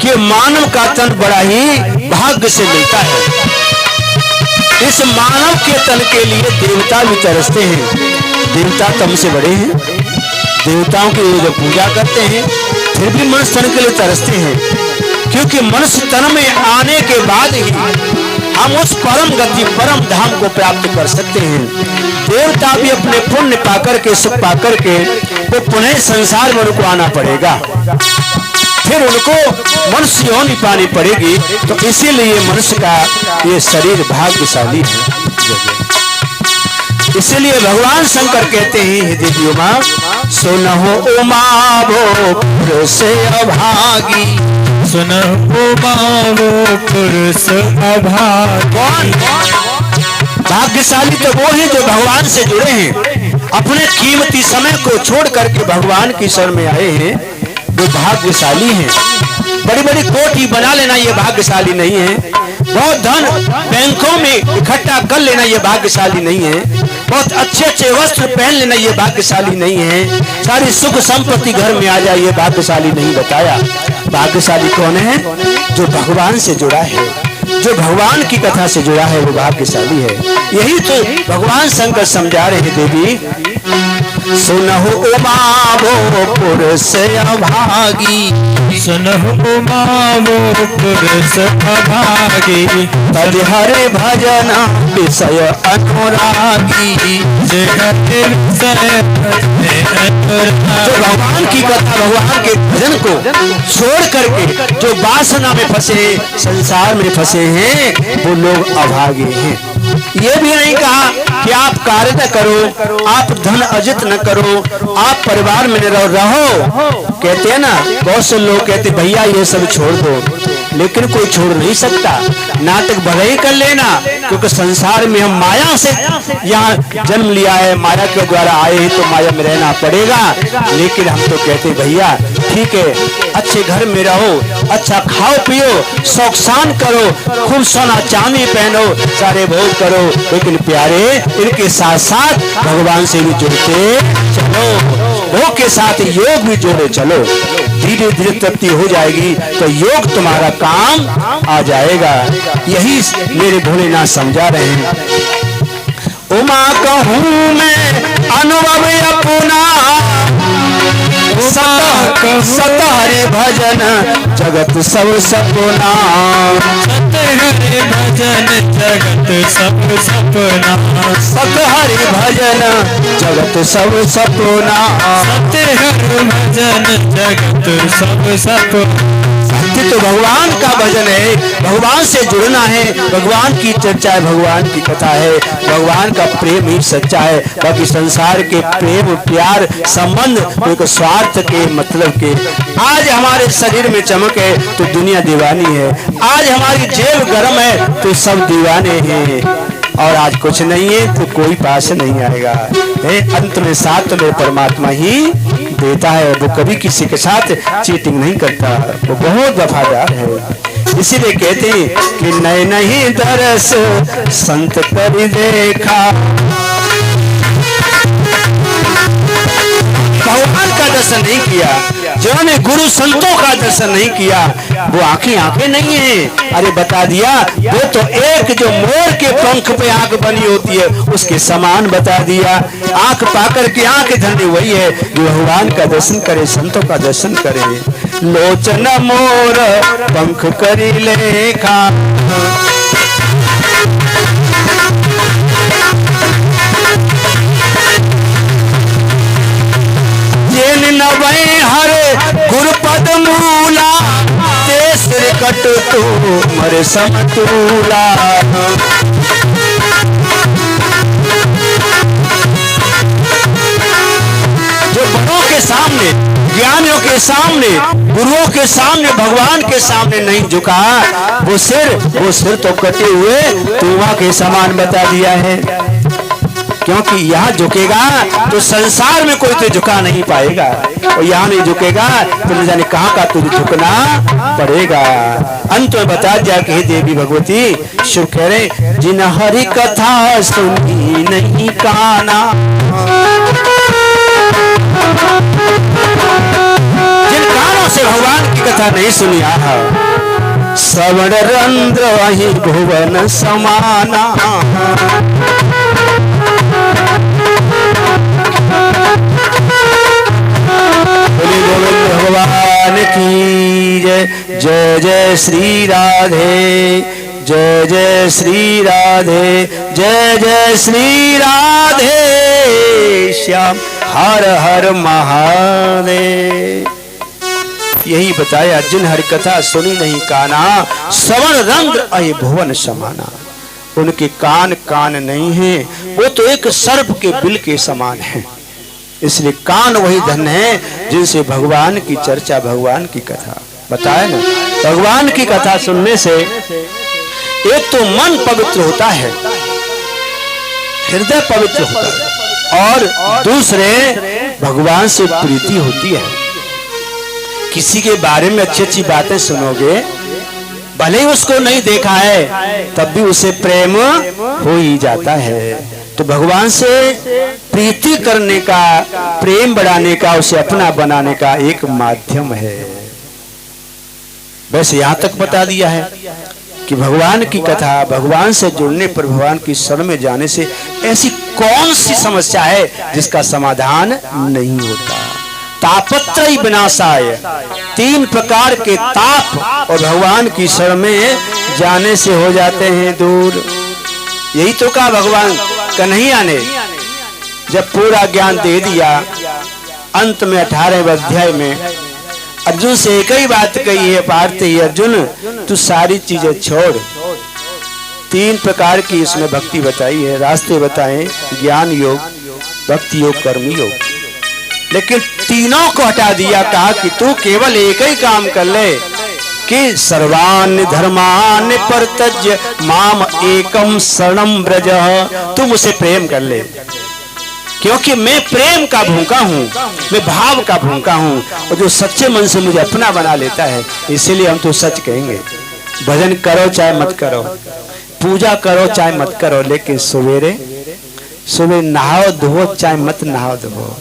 कि मानव का तन बड़ा ही भाग्य से मिलता है। इस मानव के तन के लिए देवता भी तरसते हैं। देवता तम से बड़े हैं, देवताओं की जो पूजा करते हैं, फिर भी मनुष्य तन के लिए तरसते हैं, क्योंकि मनुष्य तन में आने के बाद ही हम उस परम गति परम धाम को प्राप्त कर सकते हैं। देवता भी अपने पुण्य पाकर के सुख पाकर के वो पुनः संसार में उनको आना पड़ेगा, फिर उनको मनुष्य योनि पानी पड़ेगी। तो इसीलिए मनुष्य का ये शरीर भाग्यशाली है। इसीलिए भगवान शंकर कहते हैं, हे देवियों मां सुनहो उमा वो पुरुष अभागी,
सुनहो उमा वो पुरुष अभागी।
भाग्यशाली तो वो है जो भगवान से जुड़े हैं, अपने कीमती समय को छोड़ करके भगवान की शरण में आए हैं, वो भाग्यशाली हैं। बड़ी बड़ी कोठी बना लेना ये भाग्यशाली नहीं है, बहुत धन बैंकों में इकट्ठा कर लेना ये भाग्यशाली नहीं है, बहुत अच्छे अच्छे वस्त्र पहन लेना ये भाग्यशाली नहीं है, सारी सुख संपत्ति घर में आ जाए ये भाग्यशाली नहीं। बताया भाग्यशाली कौन है? जो भगवान से जुड़ा है, जो भगवान की कथा से जुड़ा है, वो भाग्यशाली है। यही तो भगवान शंकर समझा रहे हैं, देवी सुनहो उमा वो पुरुष अभागी,
सुनहो उमा वो पुरुष अभागी।
तद हरे भजन विषय अनुरागी,
जे हरे विषय अनुरागी।
जो भगवान की कथा भगवान के भजन को छोड़ करके जो वासना में फंसे संसार में फंसे हैं वो लोग अभागे हैं। ये भी नहीं कहा कि आप कार्य न करो, आप धन अर्जित न करो, आप परिवार में न रहो। कहते हैं ना, बहुत से लोग कहते भैया ये सब छोड़ दो, लेकिन कोई छोड़ नहीं सकता। नाटक भले ही कर लेना, क्योंकि संसार में हम माया से यहाँ जन्म लिया है, माया के द्वारा आए हैं तो माया में रहना पड़ेगा। लेकिन हम तो कहते भैया ठीक है, अच्छे घर में रहो, अच्छा खाओ पियो, शौक शान करो, खूब सोना चांदी पहनो, सारे भोग करो, लेकिन प्यारे इनके साथ साथ भगवान से भी जुड़ते चलो, भोग के साथ योग भी जोड़े चलो। धीरे धीरे तृप्ति हो जाएगी तो योग तुम्हारा काम आ जाएगा। यही मेरे भोलेनाथ समझा रहे हैं। उमा कहूँ मैं अनुभव अपना, सत हरे भजन जगत सब सपना,
सत हरे भजन जगत सब सपना,
सत हरे भजन जगत सब सपना,
सत हरे भजन जगत सब सपना,
सत यही तो भगवान का भजन है, भगवान से जुड़ना है, भगवान की चर्चा है, भगवान की कथा है, भगवान का प्रेम ही सच्चा है। बाकी संसार के प्रेम प्यार संबंध एक स्वार्थ के मतलब के। आज हमारे शरीर में चमक है तो दुनिया दीवानी है, आज हमारी जेब गर्म है तो सब दीवाने हैं, और आज कुछ नहीं है तो कोई पास नहीं आएगा। अंत में साथ में परमात्मा ही देता है, वो कभी किसी के साथ चीटिंग नहीं करता, वो बहुत वफादार है। इसीलिए कहते हैं कि नए नहीं दरस संत कर देखा। भगवान का दर्शन नहीं किया, जिन्होंने गुरु संतों का दर्शन नहीं किया, वो आंखें नहीं है। अरे बता दिया, वो तो एक जो मोर के पंख पे आंख बनी होती है उसके समान बता दिया। आंख पाकर के आंख धन्य वही है जो भगवान का दर्शन करे, संतों का दर्शन करे। लोचन मोर पंख करी लेखा, नवै हर गुरुपद मूला, तेसर कट तो मर समतूला। जो बड़ों के सामने, ज्ञानियों के सामने, गुरुओं के सामने, भगवान के सामने नहीं झुका, वो सिर तो कटे हुए तुमा के समान बता दिया है। क्योंकि यहाँ झुकेगा तो संसार में कोई तो झुका नहीं पाएगा, और यहाँ नहीं झुकेगा तो न जाने कहाँ का तुझे झुकना पड़ेगा। अंत में बता दिया कि हे देवी भगवती, शिव कह रहे जिन हरि कथा सुनी नहीं काना, जिन कानों से भगवान की कथा नहीं सुनी, श्रवण रंध्र वही भुवन समाना। भगवान की जय। जय जय श्री राधे, जय जय श्री राधे, जय जय श्री राधे श्याम, हर हर महादेव। यही बताया जिन हरि कथा सुनी नहीं काना, श्रवण रंध्र अहि भुवन समाना। उनके कान नहीं है, वो तो एक सर्प के बिल के समान है। इसलिए कान वही धन है जिनसे भगवान की चर्चा, भगवान की कथा बताए ना। भगवान की कथा सुनने से एक तो मन पवित्र होता है, हृदय पवित्र होता है, और दूसरे भगवान से प्रीति होती है। किसी के बारे में अच्छी अच्छी बातें सुनोगे, भले ही उसको नहीं देखा है तब भी उसे प्रेम हो ही जाता है। तो भगवान से प्रीति करने का, प्रेम बढ़ाने का, उसे अपना बनाने का एक माध्यम है। बस यहाँ तक बता दिया है कि भगवान की कथा, भगवान से जुड़ने पर, भगवान की शरण में जाने से ऐसी कौन सी समस्या है जिसका समाधान नहीं होता। तापत्रय विनाशाय, 3 प्रकार के ताप और भगवान की शरण में जाने से हो जाते हैं दूर। यही तो कहा भगवान कन्हैया ने जब पूरा ज्ञान दे दिया। अंत में 18वें अध्याय में अर्जुन से एक ही बात कही है, पार्थ ही अर्जुन तू सारी चीजें छोड़। 3 प्रकार की इसमें भक्ति बताई है, रास्ते बताए, ज्ञान योग, भक्ति योग, कर्म योग। लेकिन तीनों को हटा दिया, कहा कि तू केवल एक ही काम कर ले कि सर्वान् धर्मान् परित्यज्य माम एकम शरणं व्रज। तू मुझसे प्रेम कर ले, क्योंकि मैं प्रेम का भूखा हूँ, मैं भाव का भूखा हूँ, और जो सच्चे मन से मुझे अपना बना लेता है। इसीलिए हम तो सच कहेंगे, भजन करो चाहे मत करो, पूजा करो चाहे मत करो, लेकिन सुबह नहाओ धो चाहे मत नहाओ धो,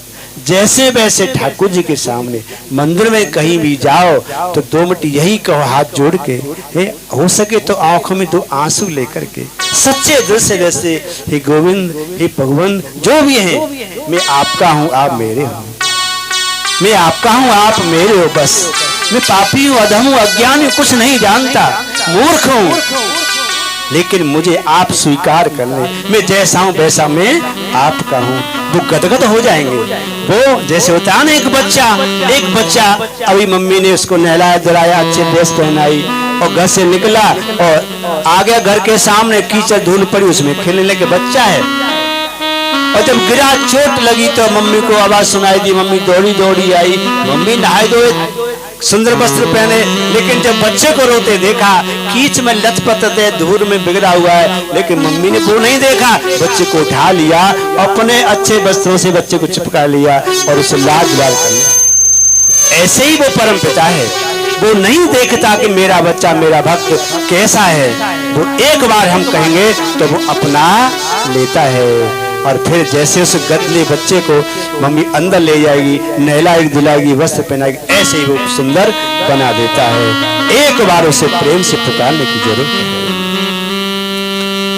जैसे वैसे ठाकुर जी के सामने मंदिर में कहीं भी जाओ तो 2 मिनट यही कहो हाथ जोड़ के, हे हो सके तो आंखों में 2 आंसू लेकर के सच्चे दिल से, जैसे हे गोविंद, हे भगवान, जो भी है, मैं आपका हूँ, आप मेरे हो, मैं आपका हूँ, आप मेरे हो। बस मैं पापी हूँ, अधम हूँ, अज्ञानी हूँ, कुछ नहीं जानता, मूर्ख हूँ, लेकिन मुझे आप स्वीकार कर लें, मैं जैसा हूँ वैसा मैं आपका हूँ। वो गदगद हो जाएंगे। वो जैसे होता है ना एक बच्चा अभी मम्मी ने उसको नहलाया धुलाया, अच्छे ड्रेस पहनाई और घर से निकला और आ गया घर के सामने, कीचड़ धूल पड़ी, उसमें खेलने लगे, बच्चा है। और जब गिरा चोट लगी तो मम्मी को आवाज सुनाई दी, मम्मी दौड़ी दौड़ी आई, मम्मी नहाए धोए सुंदर वस्त्र पहने, लेकिन जब बच्चे को रोते देखा, कीच में लथपथ है, धूल में बिगड़ा हुआ है, लेकिन मम्मी ने वो नहीं देखा, बच्चे को उठा लिया, अपने अच्छे वस्त्रों से बच्चे को चिपका लिया और उसे लाज लाल कर लिया। ऐसे ही वो परम पिता है, वो नहीं देखता कि मेरा बच्चा मेरा भक्त कैसा है, वो एक बार हम कहेंगे तो वो अपना लेता है। और फिर जैसे उस गदले बच्चे को मम्मी अंदर ले जाएगी, नहलाएगी धुलाएगी, वस्त्र पहनाएगी, ऐसे ही वो सुंदर बना देता है। एक बार उसे प्रेम से पुकारने की जरूरत है।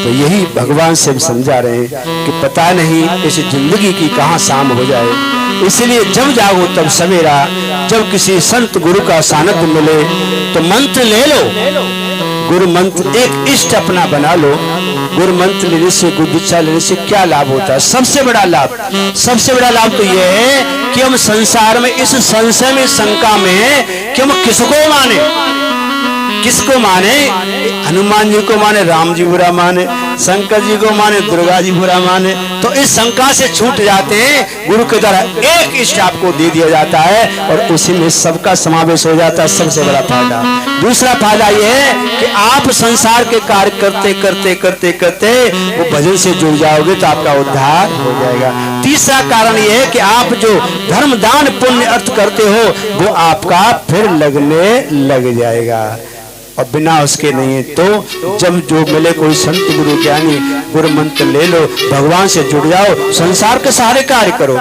तो यही भगवान से हम समझा रहे हैं कि पता नहीं इस जिंदगी की कहाँ शाम हो जाए, इसलिए जब जागो तब सवेरा। जब किसी संत गुरु का सानिध्य मिले तो मंत्र ले लो, गुरु मंत्र एक इष्ट अपना बना लो। गुरु मंत्र लेने से, गुरु दीक्षा लेने से क्या लाभ होता है? सबसे बड़ा लाभ तो यह है कि हम संसार में इस संशय में, शंका में कि हम किसको माने, हनुमान जी को माने, राम जी बुरा माने, शंकर जी को माने, दुर्गा जी बुरा माने, तो इस शंका से छूट जाते हैं। गुरु के द्वारा एक इष्ट आपको दे दिया जाता है और उसी में सबका समावेश हो जाता है। सबसे बड़ा फायदा। दूसरा फायदा यह है कि आप संसार के कार्य करते करते करते करते वो भजन से जुड़ जाओगे तो आपका उद्धार हो जाएगा। तीसरा कारण यह है कि आप जो धर्म दान पुण्य अर्थ करते हो वो आपका फिर लगने लग जाएगा, और बिना उसके नहीं है। तो जब जो मिले कोई संत गुरु ज्ञानी, गुरु मंत्र ले लो, भगवान से जुड़ जाओ, संसार के सारे कार्य करो,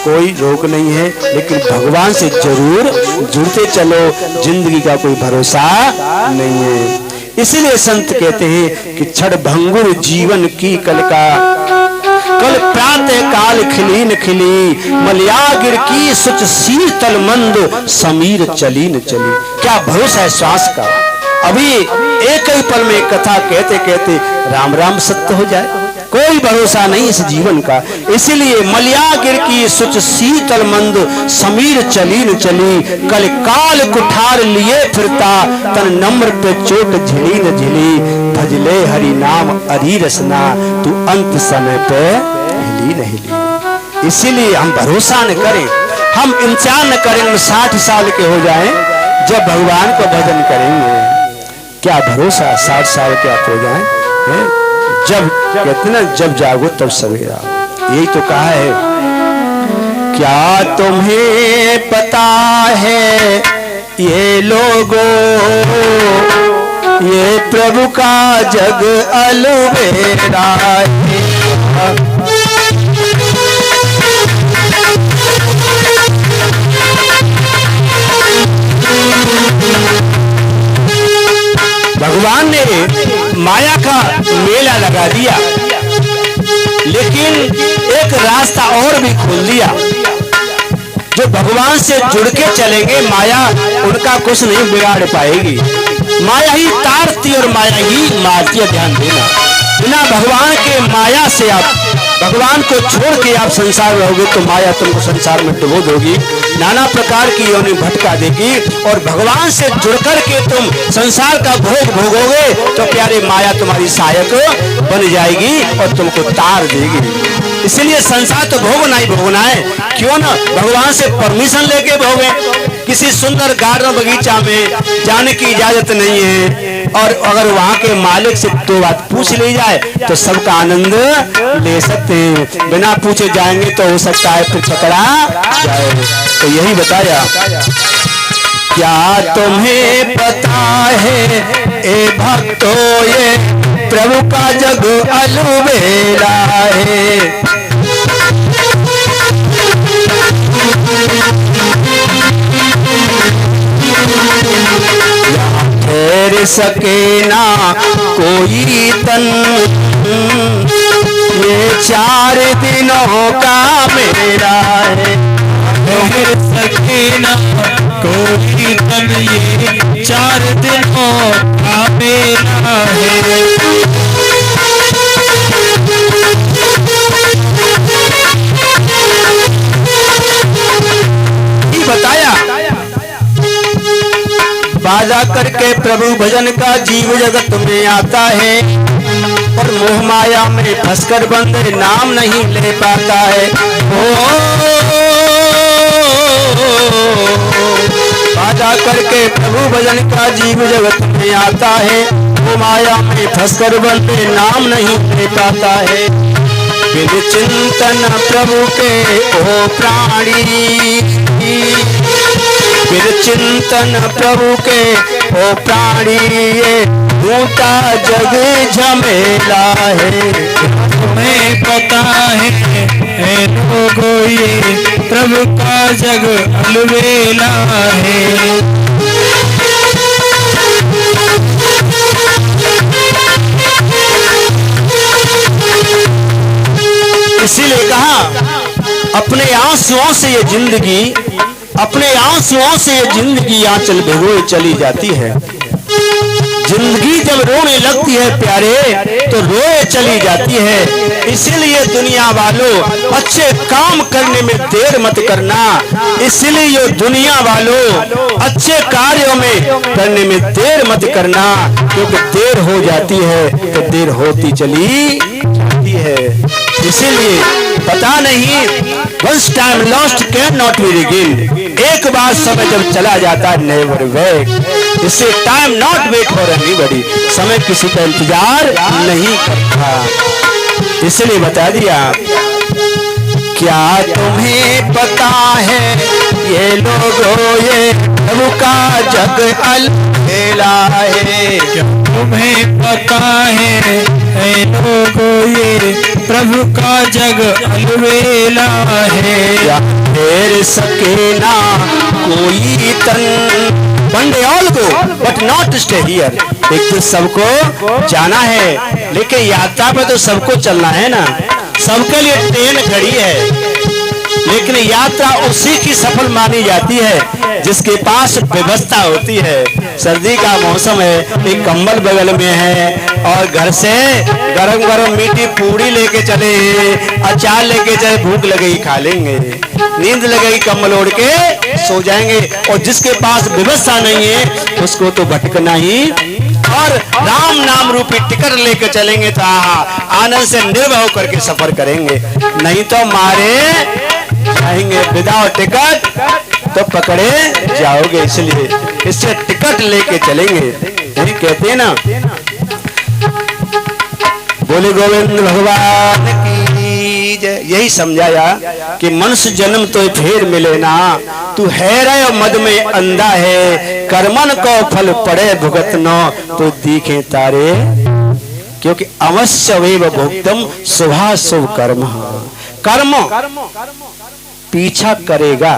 कोई रोक नहीं है, लेकिन भगवान से जरूर जुड़ते चलो, जिंदगी का कोई भरोसा नहीं है। इसीलिए संत कहते हैं कि छड़ भंगुर जीवन की कल प्रातः काल खिली न खिली, मलयागिर की सुच शीतल मंद, समीर चली न चली। क्या भरोसा है श्वास का? अभी एक ही पल में कथा कहते कहते राम राम सत्य हो जाए, कोई भरोसा नहीं इस जीवन का। इसीलिए मलयागिर की सुच शीतल मंद, समीर चली न चली, कल काल कुठार लिए फिरता, तन नम्र पे चोट झिली न झिली, भजले हरि नाम अरी रसना, तू अंत समय पे हिली न हिली। इसीलिए हम भरोसा न करें, हम इंतजार न करें हम 60 साल के हो जाएं जब भगवान को भजन करेंगे। क्या भरोसा 60 साल के आप हो जाएं? जब कहते ना, जब जागो तब सवेरा। यही तो कहा है, क्या तुम्हें पता है ये लोगों, ये प्रभु का जग अलबेला है। भगवान ने माया का मेला लगा दिया, लेकिन एक रास्ता और भी खोल दिया। जो भगवान से जुड़ के चलेंगे, माया उनका कुछ नहीं बिगाड़ पाएगी। माया ही तारती और माया ही मारती है। ध्यान देना, बिना भगवान के माया से आप भगवान को छोड़ के आप संसार में रहोगे तो माया तुमको संसार में डुबो दोगी, नाना प्रकार की योनि भटका देगी। और भगवान से जुड़कर के तुम संसार का भोग भोगोगे तो प्यारे माया तुम्हारी सहायक बन जाएगी और तुमको तार देगी। इसलिए संसार तो भोगना ही भोगना है, क्यों ना भगवान से परमिशन लेके भोगे। किसी सुंदर गार्डन बगीचा में जाने की इजाजत नहीं है, और अगर वहाँ के मालिक से 2 बात पूछ ली जाए तो सबका आनंद ले सकते हैं। बिना पूछे जाएंगे तो हो सकता है फिर पकड़ा जाए। तो यही बताया, क्या तुम्हें पता है ए भक्तो, ये प्रभु का जग अलबेला है। ठहर सके ना कोई तन, ये 4 दिनों का मेला है। ठहर सके ना
कोई तन ये 4 दिनों का मेला है।
बताया बाजा करके प्रभु भजन का जीव जगत में आता है और मोह माया में फंसकर बंदे नाम नहीं ले पाता है। बाजा करके प्रभु भजन का जीव जगत में आता है, मोह माया में फंसकर बंदे नाम नहीं ले पाता है। बिन चिंतन प्रभु के ओ प्राणी, बिन चिंतन प्रभु के ओ प्राणी, ये झूठा जग झमेला है।
तुम्हें पता है लोगों ये प्रभु का जग अलबेला है।
इसीलिए कहा अपने आंसुओं से ये जिंदगी, अपने आंसुओं से ये जिंदगी आंचल भिगोए चली जाती है। जिंदगी जब रोने लगती है प्यारे तो रोए चली जाती है। इसीलिए दुनिया वालों अच्छे काम करने में देर मत करना। इसीलिए ये दुनिया वालों अच्छे कार्यों में करने में देर मत करना, क्योंकि देर हो जाती है तो देर होती चली जाती है। इसीलिए पता नहीं once time lost cannot be regained, एक बार समय जब चला जाता है never back। इससे time not wait for anybody, समय किसी का इंतजार नहीं करता। इसलिए बता दिया क्या तुम्हें पता है ये लोगों ये प्रभु का जग अलबेला है।
क्या तुम्हें पता है लोगों ये प्रभु का जग अलबेला है।
क्या फेर सके ना कोई तन, one day all go but not stay here। एक तो सबको जाना है लेकिन यात्रा पे तो सबको चलना है ना। सबके लिए ट्रेन खड़ी है लेकिन यात्रा उसी की सफल मानी जाती है जिसके पास व्यवस्था होती है। सर्दी का मौसम है, एक कंबल बगल में है और घर से गरम गरम मीठी पूड़ी लेके चले, अचार लेके चले, भूख लगेगी खा लेंगे, नींद लगेगी कंबल ओढ़ के सो जाएंगे। और जिसके पास व्यवस्था नहीं है उसको तो भटकना ही, और राम नाम रूपी टिकट लेकर चलेंगे तो आनंद से निर्भय होकर के सफर करेंगे, नहीं तो मारे जाएंगे। विदाउट टिकट तो पकड़े जाओगे। इसलिए इससे टिकट लेके चलेंगे। यही कहते हैं ना, बोले गोविंद भगवान की जय। यही समझाया कि मनुष्य जन्म तो फिर मिले ना, तू है रे मद में अंधा है, कर्मन को फल पड़े भुगतनो तो दिखे तारे। क्योंकि अवश्य वेव भुक्तम शुभाशुभ कर्म, कर्म पीछा करेगा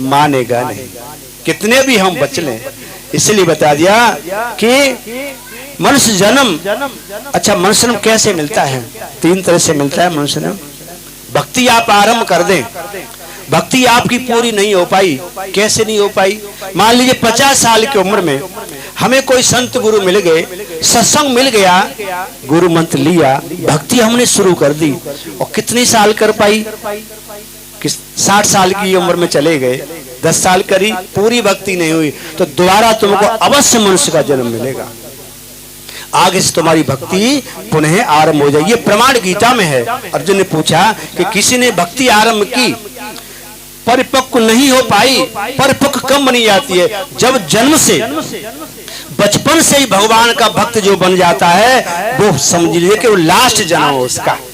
मानेगा नहीं, कितने भी हम बच लें। इसलिए बता दिया कि मनुष्य जन्म, अच्छा मनुष्य जन्म कैसे मिलता है? 3 तरह से मिलता है मनुष्य जन्म। भक्ति आप आरंभ कर दें, भक्ति आपकी पूरी नहीं हो पाई। कैसे नहीं हो पाई? मान लीजिए 50 साल की उम्र में हमें कोई संत गुरु मिल गए, सत्संग मिल गया, गुरु मंत्र लिया, भक्ति हमने शुरू कर दी, और कितने साल कर पाई? 60 साल की उम्र में चले गए, 10 साल करी, पूरी भक्ति नहीं हुई, तो दोबारा तुमको अवश्य मनुष्य का जन्म मिलेगा। आगे से तुम्हारी भक्ति पुनः आरंभ हो जाएगी। ये प्रमाण गीता में है। अर्जुन ने पूछा कि किसी ने भक्ति आरंभ की, परिपक्व नहीं हो पाई, परिपक्व कब बनी जाती है? जब जन्म से, बचपन से ही भगवान का भक्त जो बन जाता है वो समझ लीजिए कि वो लास्ट जन्म है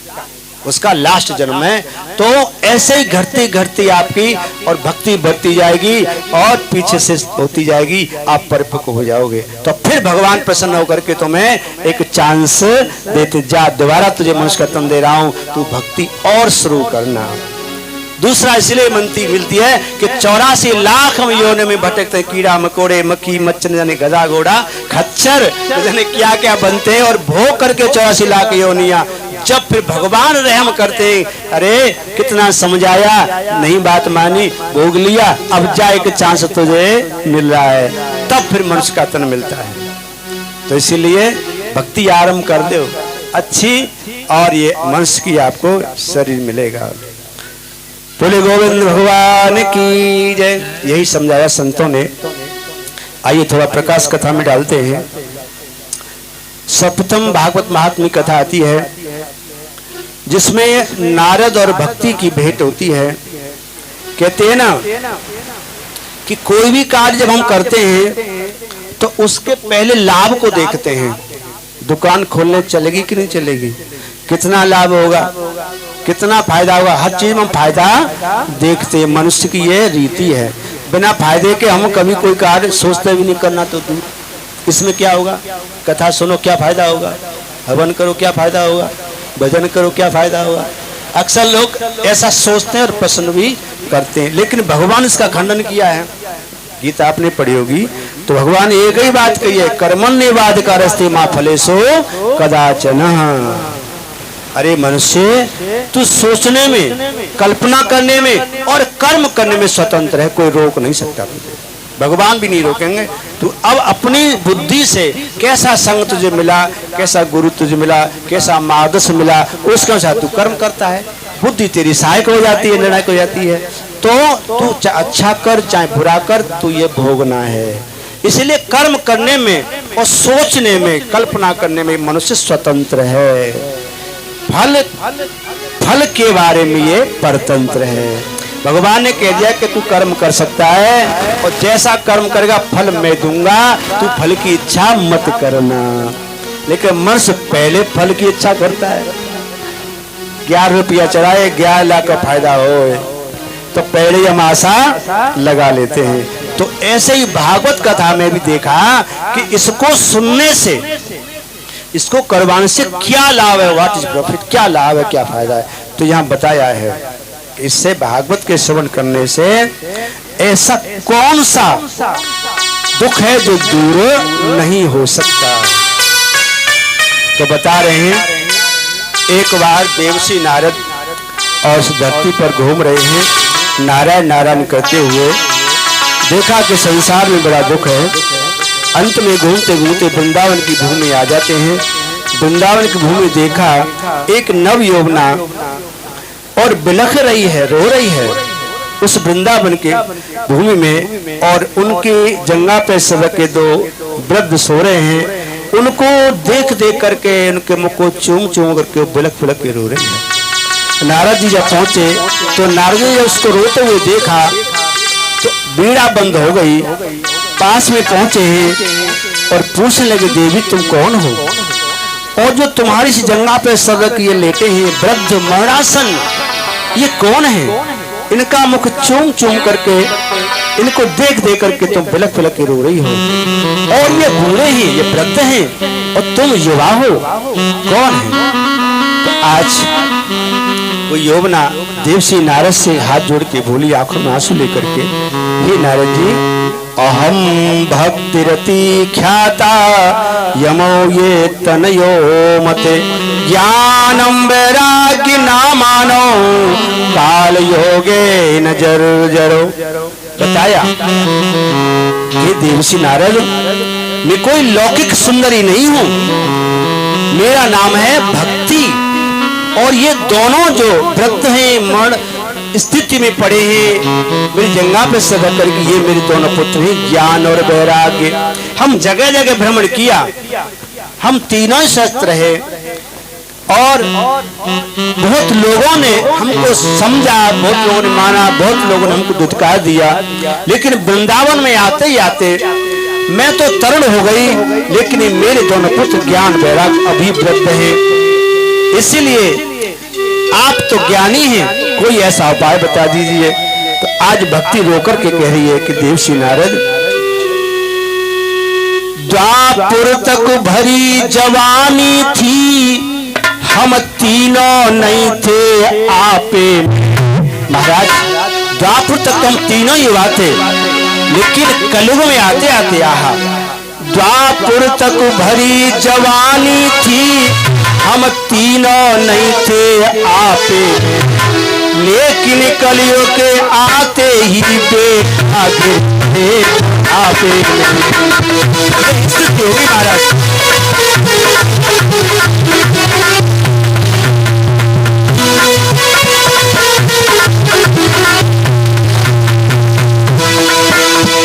उसका लास्ट जन्म है। तो ऐसे ही घटते घटते आपकी और भक्ति बढ़ती जाएगी और पीछे से होती जाएगी, आप परिपक्व हो जाओगे। तो फिर भगवान प्रसन्न होकर के तुम्हें एक चांस देते, जा दोबारा तुझे मनुष्य का तन दे रहा हूं, तू भक्ति और शुरू करना। दूसरा इसलिए मिलती है कि 84 लाख हम योनि में भटकते हैं, कीड़ा मकोड़े मक्खी मच्छर जाने गधा घोड़ा खच्चर जाने क्या क्या बनते हैं और भोग करके 84 लाख योनियां। जब फिर भगवान रहम करते, अरे कितना समझाया नहीं बात मानी भोग लिया, अब जा एक चांस तुझे मिल रहा है, तब फिर मनुष्य का तन मिलता है। तो इसीलिए भक्ति आरंभ कर दो अच्छी, और ये मनुष्य की आपको शरीर मिलेगा। बोले गोविंद भगवान की जय। यही समझाया संतों ने। आइए थोड़ा प्रकाश कथा में डालते हैं। सप्तम भागवत महात्म्य कथा आती है जिसमें नारद और भक्ति की भेंट होती है। कहते हैं ना कि कोई भी कार्य जब हम करते हैं तो उसके पहले लाभ को देखते हैं। दुकान खोलने चलेगी कि नहीं चलेगी, कितना लाभ होगा, कितना फायदा होगा, हर चीज में फायदा देखते हैं। मनुष्य की ये रीति है, बिना फायदे के हम कभी कोई कार्य सोचते भी नहीं करना तो दूर। इसमें क्या होगा, कथा सुनो क्या फायदा होगा, हवन करो क्या फायदा होगा, भजन करो क्या फायदा होगा। अक्सर लोग ऐसा सोचते हैं और प्रश्न भी करते हैं, लेकिन भगवान इसका खंडन किया है। गीता आपने पढ़ी होगी तो भगवान एक ही बात कही है, कर्मण्येवाद कारस्ते मा फलेषु कदाचन। अरे मनुष्य, तू सोचने में, कल्पना करने में और कर्म करने में स्वतंत्र है, कोई रोक नहीं सकता तुझे, भगवान भी नहीं रोकेंगे। तू अब अपनी बुद्धि से कैसा संग तुझे मिला, कैसा गुरु तुझे मिला, कैसा मार्गदर्श मिला, उसके अनुसार तू कर्म करता है। बुद्धि तेरी सहायक हो जाती है, निर्णायक हो जाती है। तो तू चाहे अच्छा कर चाहे बुरा कर, तू ये भोगना है। इसलिए कर्म करने में और सोचने में, कल्पना करने में मनुष्य स्वतंत्र है। फल के बारे में ये परतंत्र है। भगवान ने कह दिया कि तू कर्म कर सकता है और जैसा कर्म करेगा फल मैं दूंगा, तू फल की इच्छा मत करना। लेकिन मनुष्य पहले फल की इच्छा करता है। 11 रुपया चढ़ाए 11 लाख का फायदा हो तो पहले हम आशा लगा लेते हैं। तो ऐसे ही भागवत कथा में भी देखा कि इसको सुनने से, इसको करवाने से क्या लाभ है, व्हाट इज प्रॉफिट, क्या लाभ है, क्या फायदा है। तो यहाँ बताया है इससे भागवत के श्रवण करने से ऐसा कौन सा दुख है जो दूर नहीं हो सकता। तो बता रहे हैं, एक बार देवसी नारद और इस धरती पर घूम रहे हैं, नारायण नारायण करते हुए देखा कि संसार में बड़ा दुख है। अंत में घूमते घूमते वृंदावन की भूमि आ जाते हैं। वृंदावन की भूमि देखा एक नव यौवना और बिलख रही है, रो रही है उस वृंदावन के भूमि में, और उनके जंगा पे सड़क के 2 वृद्ध सो रहे हैं। उनको देख देख करके उनके मुख को चूम चूम करके बिलख बिलख के रो रहे हैं। नारद जी जब पहुंचे तो नारद जी जब उसको रोते हुए देखा तो बीड़ा बंद हो गई। पास में पहुंचे हैं और पूछने लगे, देवी तुम कौन हो, और जो तुम्हारी इस जंगा पे सड़क ये लेटे हैं वृद्ध मरणासन, ये कौन है। इनका मुख चूम चूम करके, इनको देख देख करके तुम बिलख बिलख के रो रही हो, और ये बूढ़े हैं, ये वृद्ध हैं और तुम युवा हो, कौन है। तो आज वो यौवना देवसी नारद से हाथ जोड़ के बोली, आंखों में आंसू लेकर के, हे नारद जी, अहम भक्तिरति ख्याता यमो ये तनयो मते ज्ञानम वैराग्य नामानो काल योगे न जरो। बताया ये देवसी नारद, मैं कोई लौकिक सुंदरी नहीं हूं, मेरा नाम है भक्ति। और ये दोनों जो वृद्ध हैं, मरण स्थिति में पड़े हैं, मेरी जंगा पे सदा करके, ये मेरे दोनों पुत्र हैं ज्ञान और वैराग्य। हम जगह जगह भ्रमण किया, हम तीनों शस्त्र है, और बहुत लोगों ने हमको समझा, बहुत लोगों ने माना, बहुत लोगों ने हमको दुत्कार दिया। लेकिन वृंदावन में आते ही आते मैं तो तरुण हो गई, लेकिन मेरे दोनों पुत्र ज्ञान वैराग्य अभी वृद्ध हैं। इसीलिए आप तो ज्ञानी हैं, कोई ऐसा उपाय बता दीजिए। तो आज भक्ति रोकर के कह रही है कि देवसी नारद, द्वापुर तक भरी जवानी थी, हम तीनों नहीं थे आपे। महाराज महाराज द्वापर तक तो हम तीनों युवा थे, लेकिन कलयुग में आते आते आहा द्वापर तक भरी जवानी थी, हम तीनों नहीं थे आपे, लेकिन कलयुग के आते ही बेटा गिरे आपे। महाराज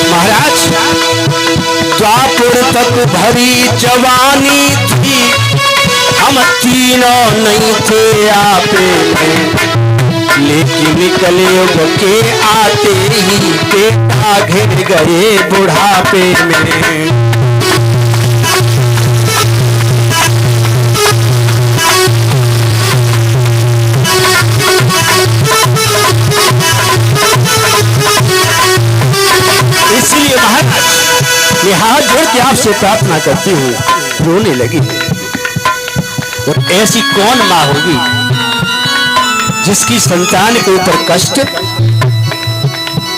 महाराज द्वापर तक भरी जवानी थी, हम तीनों नहीं थे आपे, लेकिन कलयुग के आते ही बेटा घिर गए बुढ़ापे में। इसलिए महाराज ये हाथ जोड़ के आपसे प्रार्थना करती हूँ, रोने लगी। और ऐसी कौन माँ होगी जिसकी संतान के ऊपर कष्ट,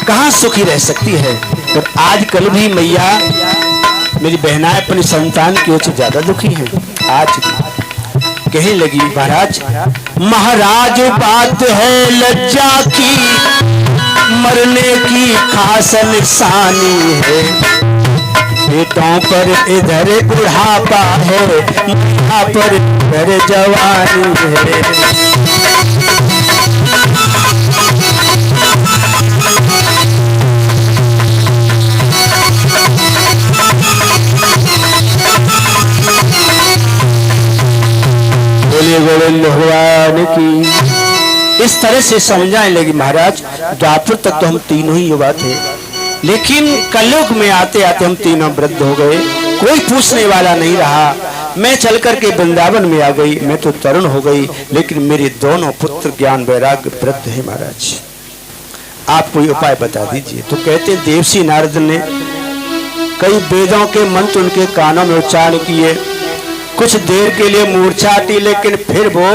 कहां सुखी रह सकती है। और आजकल भी मैया मेरी बहनाएं अपनी संतान की ओर से ज्यादा दुखी हैं। आज भी कहने लगी महाराज, महाराज बात है लज्जा की, मरने की खास निशानी है, बेटों पर इधर बुढ़ापा है, माँ पर इधर जवानी है। बोले गोविंद भगवान की। इस तरह से समझाने लगी महाराज द्वापर तक तो हम तीनों ही युवा थे, लेकिन कलयुग में आते आते हम तीनों वृद्ध हो गए, कोई पूछने वाला नहीं रहा। मैं चल करके वृंदावन में आ गई, मैं तो तरुण हो गई, लेकिन मेरे दोनों पुत्र ज्ञान वैराग्य वृद्ध है। महाराज आप कोई उपाय बता दीजिए। तो कहते देवसी नारद ने कई वेदों के मंत्र उनके कानों में उच्चारण किए, कुछ देर के लिए मूर्छा हटी, लेकिन फिर वो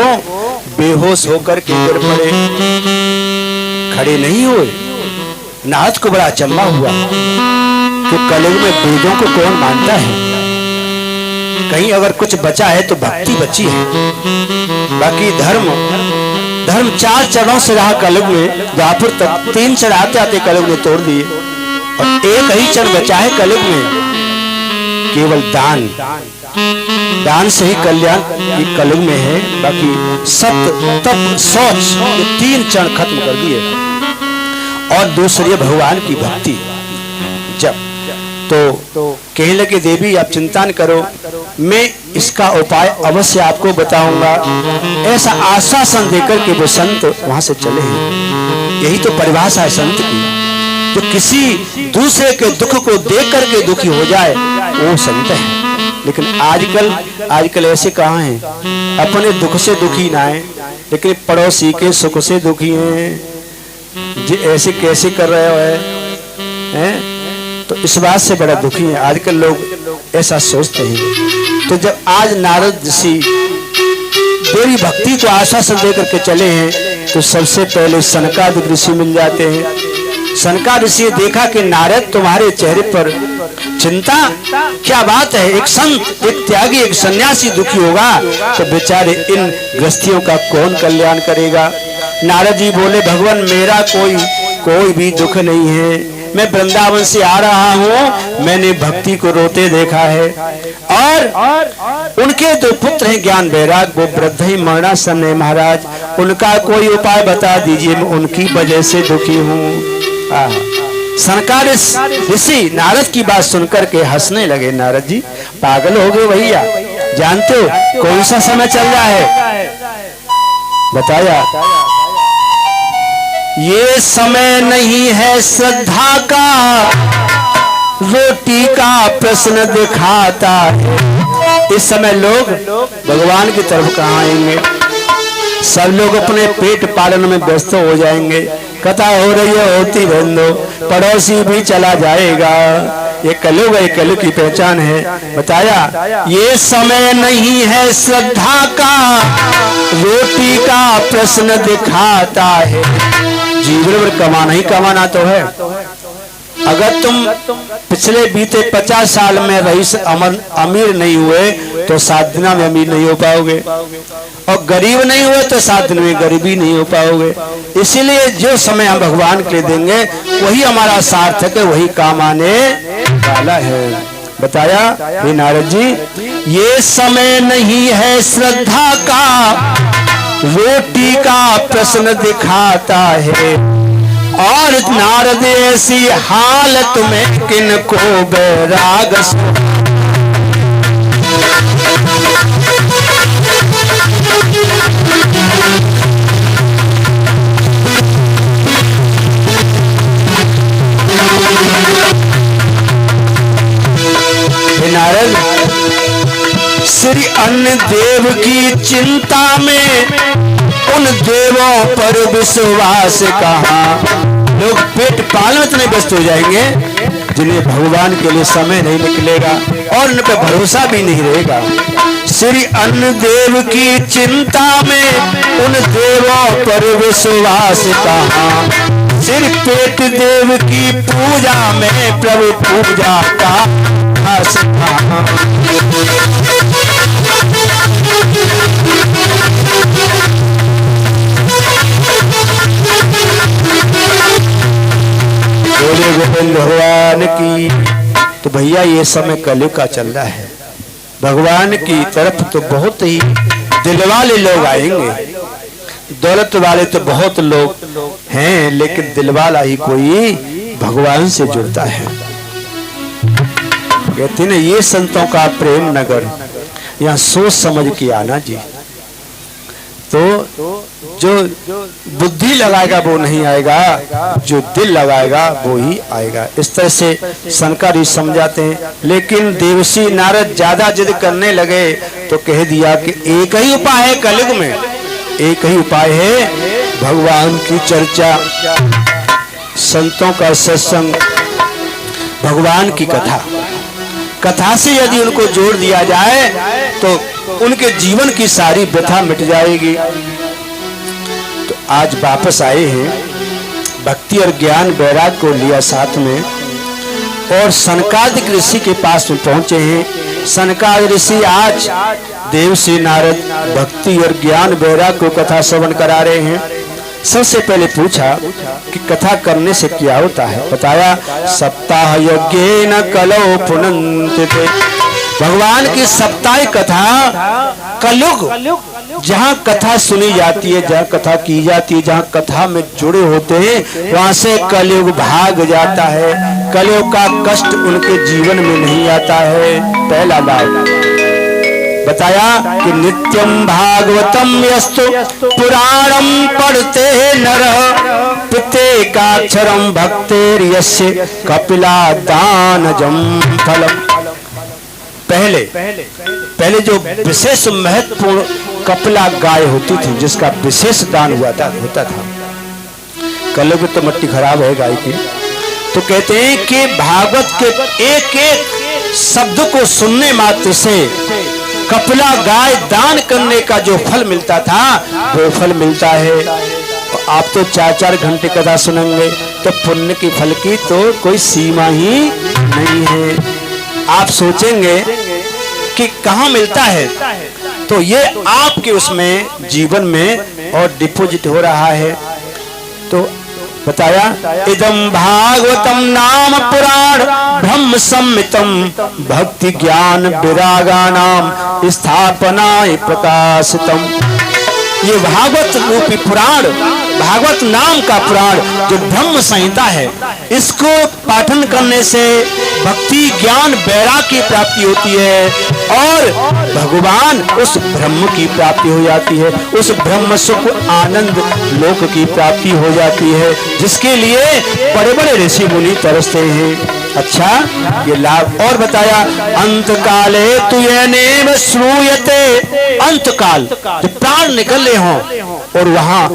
बेहोश होकर के गिर पड़े, खड़े नहीं हुए। नाथ को बड़ा अचंभा हुआ कि कलयुग में वेदों को कौन मानता है, कहीं अगर कुछ बचा है तो भक्ति बची है, बाकी धर्म चार चरणों से रहा कलयुग में। द्वापर तक 3 चरण आते आते कलयुग ने तोड़ दिए, और एक ही चरण बचा है कलयुग में, केवल दान। दान से ही कल्याण ये कलयुग में है, बाकी सत्य तप सोच ये 3 चरण खत्म कर दिए। और दूसरी भगवान की भक्ति। जब तो कहने लगे देवी आप चिंता न करो, मैं इसका उपाय अवश्य आपको बताऊंगा। ऐसा आश्वासन देकर के वो संत वहां से चले हैं। यही तो परिभाषा है संत की, जो किसी दूसरे के दुख को देख करके दुखी हो जाए वो संत है। लेकिन आजकल ऐसे कहाँ हैं, अपने दुख से दुखी ना है, लेकिन पड़ोसी के सुख से दुखी हैं। जी ऐसे कैसे कर रहे हो हैं? तो इस बात से बड़ा दुखी है आजकल लोग, ऐसा सोचते हैं। तो जब आज नारद ऋषि देवी भक्ति को आश्वासन दे करके चले हैं, तो सबसे पहले सनकादिक ऋषि मिल जाते हैं। सनकादिक ऋषि देखा कि नारद तुम्हारे चेहरे पर चिंता, क्या बात है, एक संत, एक त्यागी, एक सन्यासी दुखी होगा तो बेचारे इन गृहस्थियों का कौन कल्याण करेगा। नारद जी बोले भगवान मेरा कोई भी दुख नहीं है, मैं वृंदावन से आ रहा हूँ, मैंने भक्ति को रोते देखा है, और उनके 2 पुत्र हैं ज्ञान वैराग, वो वृद्ध ही मरणासन है। महाराज उनका कोई उपाय बता दीजिए, मैं उनकी वजह से दुखी हूँ। सनकादिक ऋषि नारद की बात सुनकर के हंसने लगे। नारद जी पागल हो गए भैया, जानते हो कौन सा समय चल रहा है? बताया ये समय नहीं है श्रद्धा का, रोटी का प्रश्न दिखाता है। इस समय लोग भगवान की तरफ कहाँ आएंगे, सब लोग अपने पेट पालन में व्यस्त हो जाएंगे। कथा हो रही है, होती रहने दो, पड़ोसी भी चला जाएगा। ये कलयुग है, कलयुग की पहचान है। बताया ये समय नहीं है श्रद्धा का, रोटी का प्रश्न दिखाता है। जी जीवन भर कमाना ही कमाना तो है। अगर तुम पिछले बीते 50 साल में रईस अमीर नहीं हुए तो 7 दिन में अमीर नहीं हो पाओगे, और गरीब नहीं हुए तो 7 दिन में गरीबी नहीं हो पाओगे। इसीलिए जो समय हम भगवान के लिए देंगे वही हमारा सार्थक है, वही काम आने वाला है। बताया हे नारद जी, ये समय नहीं है श्रद्धा का, रोटी का प्रश्न दिखाता है, और नारद ऐसी हालत में किनको बैराग नारद श्री अन्य देव की चिंता में उन देवों पर विश्वास कहाँ। लोग पेट पालन में इतने व्यस्त हो जाएंगे जिन्हें भगवान के लिए समय नहीं निकलेगा और उन पर भरोसा भी नहीं रहेगा। श्री अन्य देव की चिंता में उन देवों पर विश्वास कहाँ। श्री पेट देव की पूजा में प्रभु पूजा का बोले गोविंद भगवान की। तो भैया ये समय कलयुग का चल रहा है, भगवान की तरफ तो बहुत ही दिल वाले लोग आएंगे, दौलत वाले तो बहुत लोग हैं, लेकिन दिल वाला ही कोई भगवान से जुड़ता है। कहते ना ये संतों का प्रेम नगर, यहाँ सोच समझ के आना जी। तो जो बुद्धि लगाएगा वो नहीं आएगा, जो दिल लगाएगा वो ही आएगा। इस तरह से सनकादिक समझाते हैं। लेकिन देवर्षि नारद ज्यादा जिद करने लगे तो कह दिया कि एक ही उपाय है कलयुग में, एक ही उपाय है भगवान की चर्चा, संतों का सत्संग, भगवान की कथा। कथा से यदि उनको जोड़ दिया जाए तो उनके जीवन की सारी व्यथा मिट जाएगी। तो आज वापस आए हैं, भक्ति और ज्ञान वैराग को लिया साथ में, और सनकादिक ऋषि के पास पहुंचे हैं। सनकादिक ऋषि आज देवर्षि नारद भक्ति और ज्ञान वैराग को कथा श्रवण करा रहे हैं। सबसे पहले पूछा कि कथा करने से क्या होता है। बताया सप्ताह यज्ञेन कलौ पुनन्ति। भगवान की सप्ताह कथा कलयुग, जहाँ कथा सुनी जाती है, जहाँ कथा की जाती है, जहाँ कथा में जुड़े होते हैं, वहां से कलयुग भाग जाता है। कलयुग का कष्ट उनके जीवन में नहीं आता है। पहला लाभ बताया कि नित्यम भागवतम यस्तु पुराणम पढ़ते नर प्रत्येकाक्षरम भक्तेर्यस्य कपिला दानजम फलम। पहले जो विशेष महत्वपूर्ण कपिला गाय होती थी, जिसका विशेष दान होता था। कलयुग तो मट्टी खराब है गाय की। तो कहते हैं कि भागवत के एक एक शब्द को सुनने मात्र से कपिला गाय दान करने का जो फल मिलता था वो फल मिलता है। आप तो 4-4 घंटे कथा सुनेंगे तो पुण्य की फल की तो कोई सीमा ही नहीं है। आप सोचेंगे कि कहाँ मिलता है, तो ये आपके उसमें जीवन में और डिपॉजिट हो रहा है। तो बताया इदम भागवतम नाम पुराण ब्रह्म सम्मितम भक्ति ज्ञान विरागानाम स्थापनाय प्रकाशितम। ये भागवत रूपी पुराण, भागवत नाम का पुराण जो ब्रह्म संहिता है, इसको पाठन करने से भक्ति ज्ञान वैराग की प्राप्ति होती है और भगवान उस ब्रह्म की प्राप्ति हो जाती है, उस ब्रह्म सुख आनंद लोक की प्राप्ति हो जाती है, जिसके लिए बड़े बड़े ऋषि मुनि तरसते हैं। अच्छा, ये लाभ और बताया अंत काले तुयनेव श्रूयते। अंत काल जब प्राण निकले हों और वहां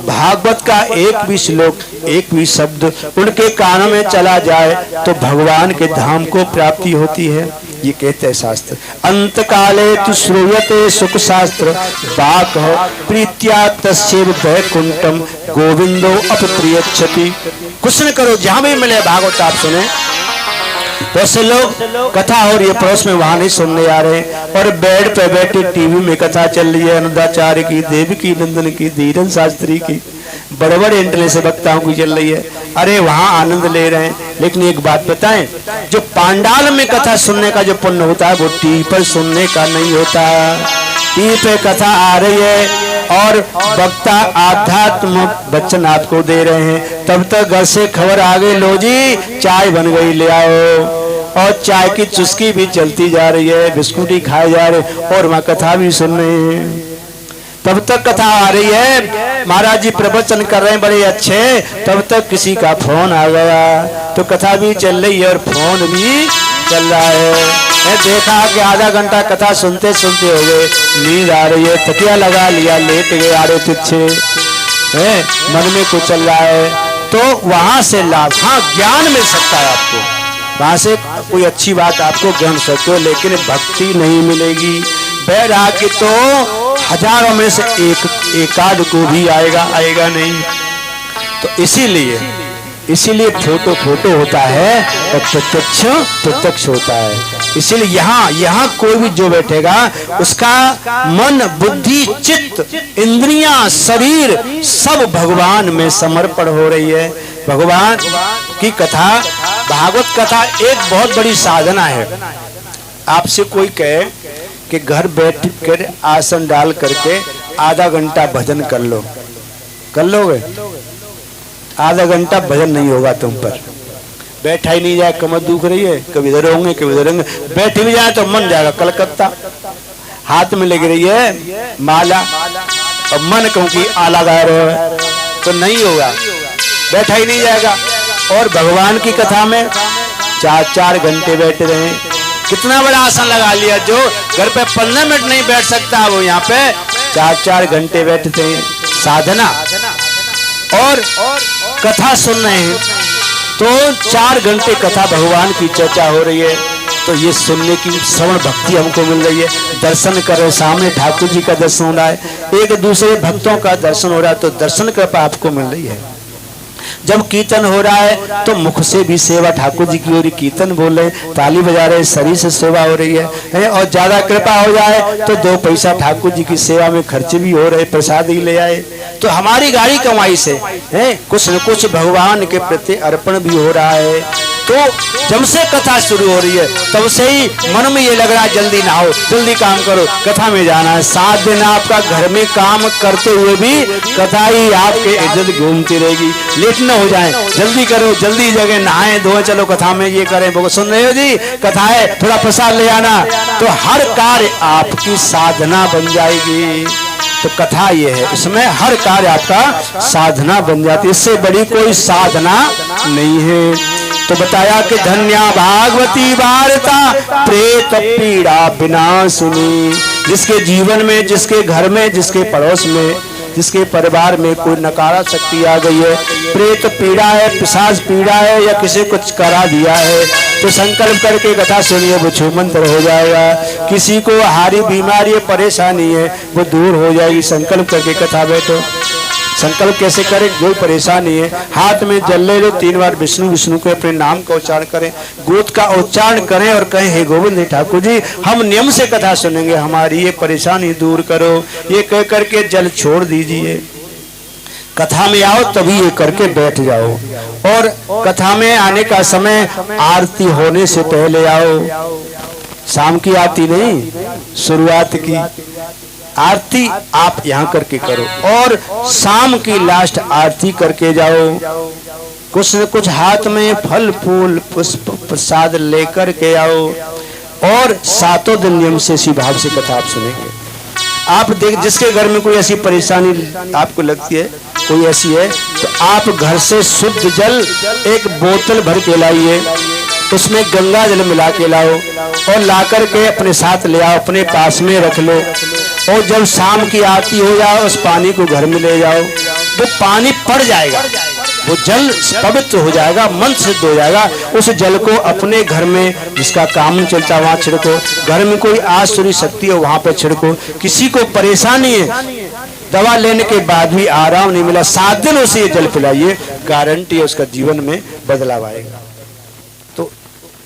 भागवत का एक भी श्लोक, एक भी शब्द उनके कानों में चला जाए तो भगवान के धाम को प्राप्ति होती है। ये कहते हैं शास्त्र। अंत काले तु श्रूयते सुख शास्त्र बाक प्रीत्या तस्यैव वैकुंठम गोविंदो अपप्रियच्छति। कुछ न करो, जहां भी मिले भागवत आप सुने। वैसे लोग कथा हो रही है पड़ोस में, वहां नहीं सुनने आ रहे, और बेड पे बैठे टीवी में कथा चल रही है, अनुदाचार्य की, देवकी नंदन की, धीरन शास्त्री की, बड़े बड़े इंटरनेट वक्ताओं की चल रही है। अरे वहां आनंद ले रहे हैं। लेकिन एक बात बताएं, जो पांडाल में कथा सुनने का जो पुण्य होता है वो टीवी पर सुनने का नहीं होता। टीवी पे कथा आ रही है और वक्ता आध्यात्म वचन आपको दे रहे हैं, तब तक घर से खबर आ गई, लो जी चाय बन गई, ले आओ, और चाय की चुस्की भी चलती जा रही है, बिस्कुटी खाए जा रहे, और वहां कथा भी सुन रहे हैं। तब तक कथा आ रही है, महाराज जी प्रवचन कर रहे हैं बड़े अच्छे, तब तक किसी का फोन आ गया, तो कथा भी चल रही है और फोन भी चल रहा है। देखा कि आधा घंटा कथा सुनते सुनते हो गए, नींद आ रही है, तकिया लगा लिया, लेट गए आड़े पीछे, मन में कुछ चल रहा है, तो वहां से लाभ, हाँ ज्ञान मिल सकता है आपको, वहां से कोई अच्छी बात आपको ज्ञान सकते हो, लेकिन भक्ति नहीं मिलेगी। बैराग्य तो हजारों में से एकाध को भी आएगा नहीं। तो इसीलिए फोटो होता है और प्रत्यक्ष होता है। इसीलिए यहाँ कोई भी जो बैठेगा उसका मन, बुद्धि, चित्त, इंद्रियां, शरीर सब भगवान में समर्पण हो रही है। भगवान की कथा, भागवत कथा एक बहुत बड़ी साधना है। आपसे कोई कहे कि घर बैठ कर आसन डाल करके आधा घंटा भजन कर लोगे? आधा घंटा भजन नहीं होगा तुम पर, बैठा ही नहीं जाए, कमर दुख रही है, कभी इधर होंगे कभी उधर होंगे, बैठ भी जाए तो मन जाएगा कलकत्ता, हाथ में लग रही है माला और मन कहूँ कि आला गा रहे हो, तो नहीं होगा, बैठा ही नहीं जाएगा। और भगवान की कथा में 4-4 घंटे बैठे रहे, कितना बड़ा आसन लगा लिया, जो घर पे 15 मिनट नहीं बैठ सकता वो यहाँ पे 4-4 घंटे बैठते हैं। साधना और कथा सुन रहे हैं, तो 4 घंटे कथा भगवान की चर्चा हो रही है, तो ये सुनने की श्रवण भक्ति हमको मिल रही है। दर्शन कर रहे, सामने ठाकुर जी का दर्शन हो रहा है, एक दूसरे भक्तों का दर्शन हो रहा है, तो दर्शन कृपा आपको मिल रही है। जब कीर्तन हो रहा है तो मुख से भी सेवा, ठाकुर जी की ओर कीर्तन बोल रहे, ताली बजा रहे, शरीर से सेवा हो रही है। और ज्यादा कृपा हो जाए तो 2 पैसा ठाकुर जी की सेवा में खर्च भी हो रहे, प्रसाद ही ले आए, तो हमारी गाड़ी कमाई से कुछ न कुछ भगवान के प्रति अर्पण भी हो रहा है। तो जब से कथा शुरू हो रही है तब से ही मन में ये लग रहा है जल्दी नहाओ, जल्दी काम करो, कथा में जाना है। 7 दिन आपका घर में काम करते हुए भी कथा ही आपके इज्जत घूमती रहेगी। लेट न हो जाए, जल्दी करो, जल्दी जगह नहाए धोए, चलो कथा में ये करें, वो सुन रहे हो जी कथा है, थोड़ा प्रसाद ले आना, तो हर कार्य आपकी साधना बन जाएगी। तो कथा ये है, इसमें हर कार्य आपका साधना बन जाती है, इससे बड़ी कोई साधना नहीं है। तो बताया कि धन्या भागवती वार्ता प्रेत पीड़ा विनाशिनी, जिसके जीवन में, जिसके घर में, जिसके पड़ोस में, जिसके परिवार में कोई नकारा शक्ति आ गई है, प्रेत पीड़ा है, पिशाच पीड़ा है, या किसी कुछ करा दिया है, तो संकल्प करके कथा सुनिए, वो छूमंतर हो जाएगा। किसी को हारी बीमारी है, परेशानी है, वो दूर हो जाएगी। संकल्प करके कथा बैठो। संकल्प कैसे करें? कोई परेशानी है, हाथ में जल ले लो, 3 बार विष्णु विष्णु के अपने नाम का उच्चारण करें, गोद का उच्चारण करें और कहें हे गोविंद ठाकुर जी, हम नियम से कथा सुनेंगे, हमारी ये परेशानी दूर करो, ये कह करके जल छोड़ दीजिए। कथा में आओ तभी ये करके बैठ जाओ, और कथा में आने का समय आरती होने से पहले आओ। शाम की आरती नहीं, शुरुआत की आरती आप यहाँ करके करो, और शाम की लास्ट आरती करके जाओ। कुछ न कुछ हाथ में फल फूल पुष्प प्रसाद लेकर के आओ, और 7 दिन नियम से इसी भाव से कथा आप सुनेंगे। आप देख, जिसके घर में कोई ऐसी परेशानी आपको लगती है, कोई ऐसी है, तो आप घर से शुद्ध जल 1 बोतल भर के लाइए, उसमें गंगा जल मिला के लाओ, और लाकर के अपने साथ ले आओ, अपने पास में रख लो, और जब शाम की आरती हो जाए उस पानी को घर में ले जाओ। वो पानी पड़ जाएगा, वो जल पवित्र हो जाएगा, मन सिद्ध हो जाएगा। उस जल को अपने घर में जिसका काम चलता है वहां छिड़को, घर में कोई आसुरी शक्ति हो वहां पे छिड़को। किसी को परेशानी है, दवा लेने के बाद भी आराम नहीं मिला, 7 दिन उसे ये जल पिलाइए, गारंटी है उसका जीवन में बदलाव आएगा। तो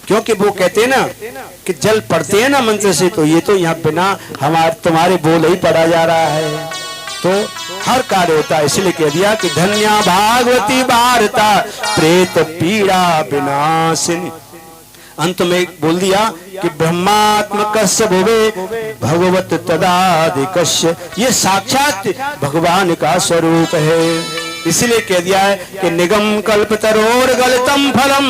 क्योंकि वो कहते हैं ना कि जल पढ़ते हैं ना मंत्र से, तो ये तो यहाँ बिना हमारे तुम्हारे बोल ही पढ़ा जा रहा है, तो हर कार्य होता है। इसलिए कह दिया कि धन्या भागवती वार्ता प्रेत पीड़ा विनाशिनी। अंत में बोल दिया कि ब्रह्मात्मकस्य भुवे भगवत तदादिकस्य, ये साक्षात भगवान का स्वरूप है। इसलिए कह दिया है कि निगम कल्पतरोर गलितम फलम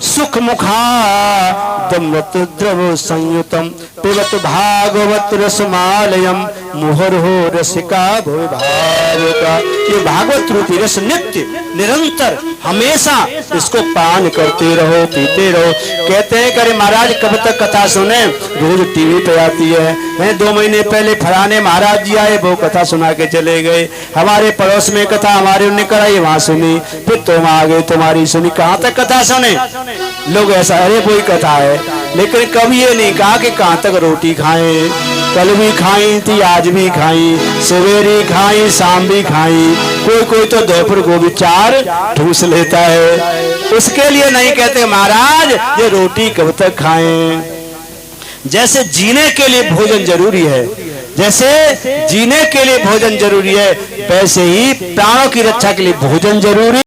सुख मुखा दमवत द्रव संयुतम पिबत भागवत रसमालयम मुहुर्हो रसिका भुवि भावुका। ये भागवत रूपी रस नित्य निरंतर हमेशा इसको पान करते रहो, पीते रहो। कहते हैं करे महाराज कब तक कथा सुने, रोज टीवी पे आती है। 2 महीने पहले फलाने महाराज जी आए, वो कथा सुना के चले गए। हमारे पड़ोस में कथा हमारे उन्हें कराई, वहां सुनी, फिर तुम आ गए, तुम्हारी सुनी। कहाँ तक कथा सुने लोग? ऐसा अरे कोई कथा है, लेकिन कभी ये नहीं कहा कि कहाँ तक रोटी खाएं। कल भी खाई थी, आज भी खाई, सवेरे खाई, शाम भी खाई, कोई तो दोपहर को भी 4 ठूस लेता है। उसके लिए नहीं कहते महाराज ये रोटी कब तक खाएं। जैसे जीने के लिए भोजन जरूरी है, जैसे जीने के लिए भोजन जरूरी है, वैसे ही प्राणों की रक्षा के लिए भोजन जरूरी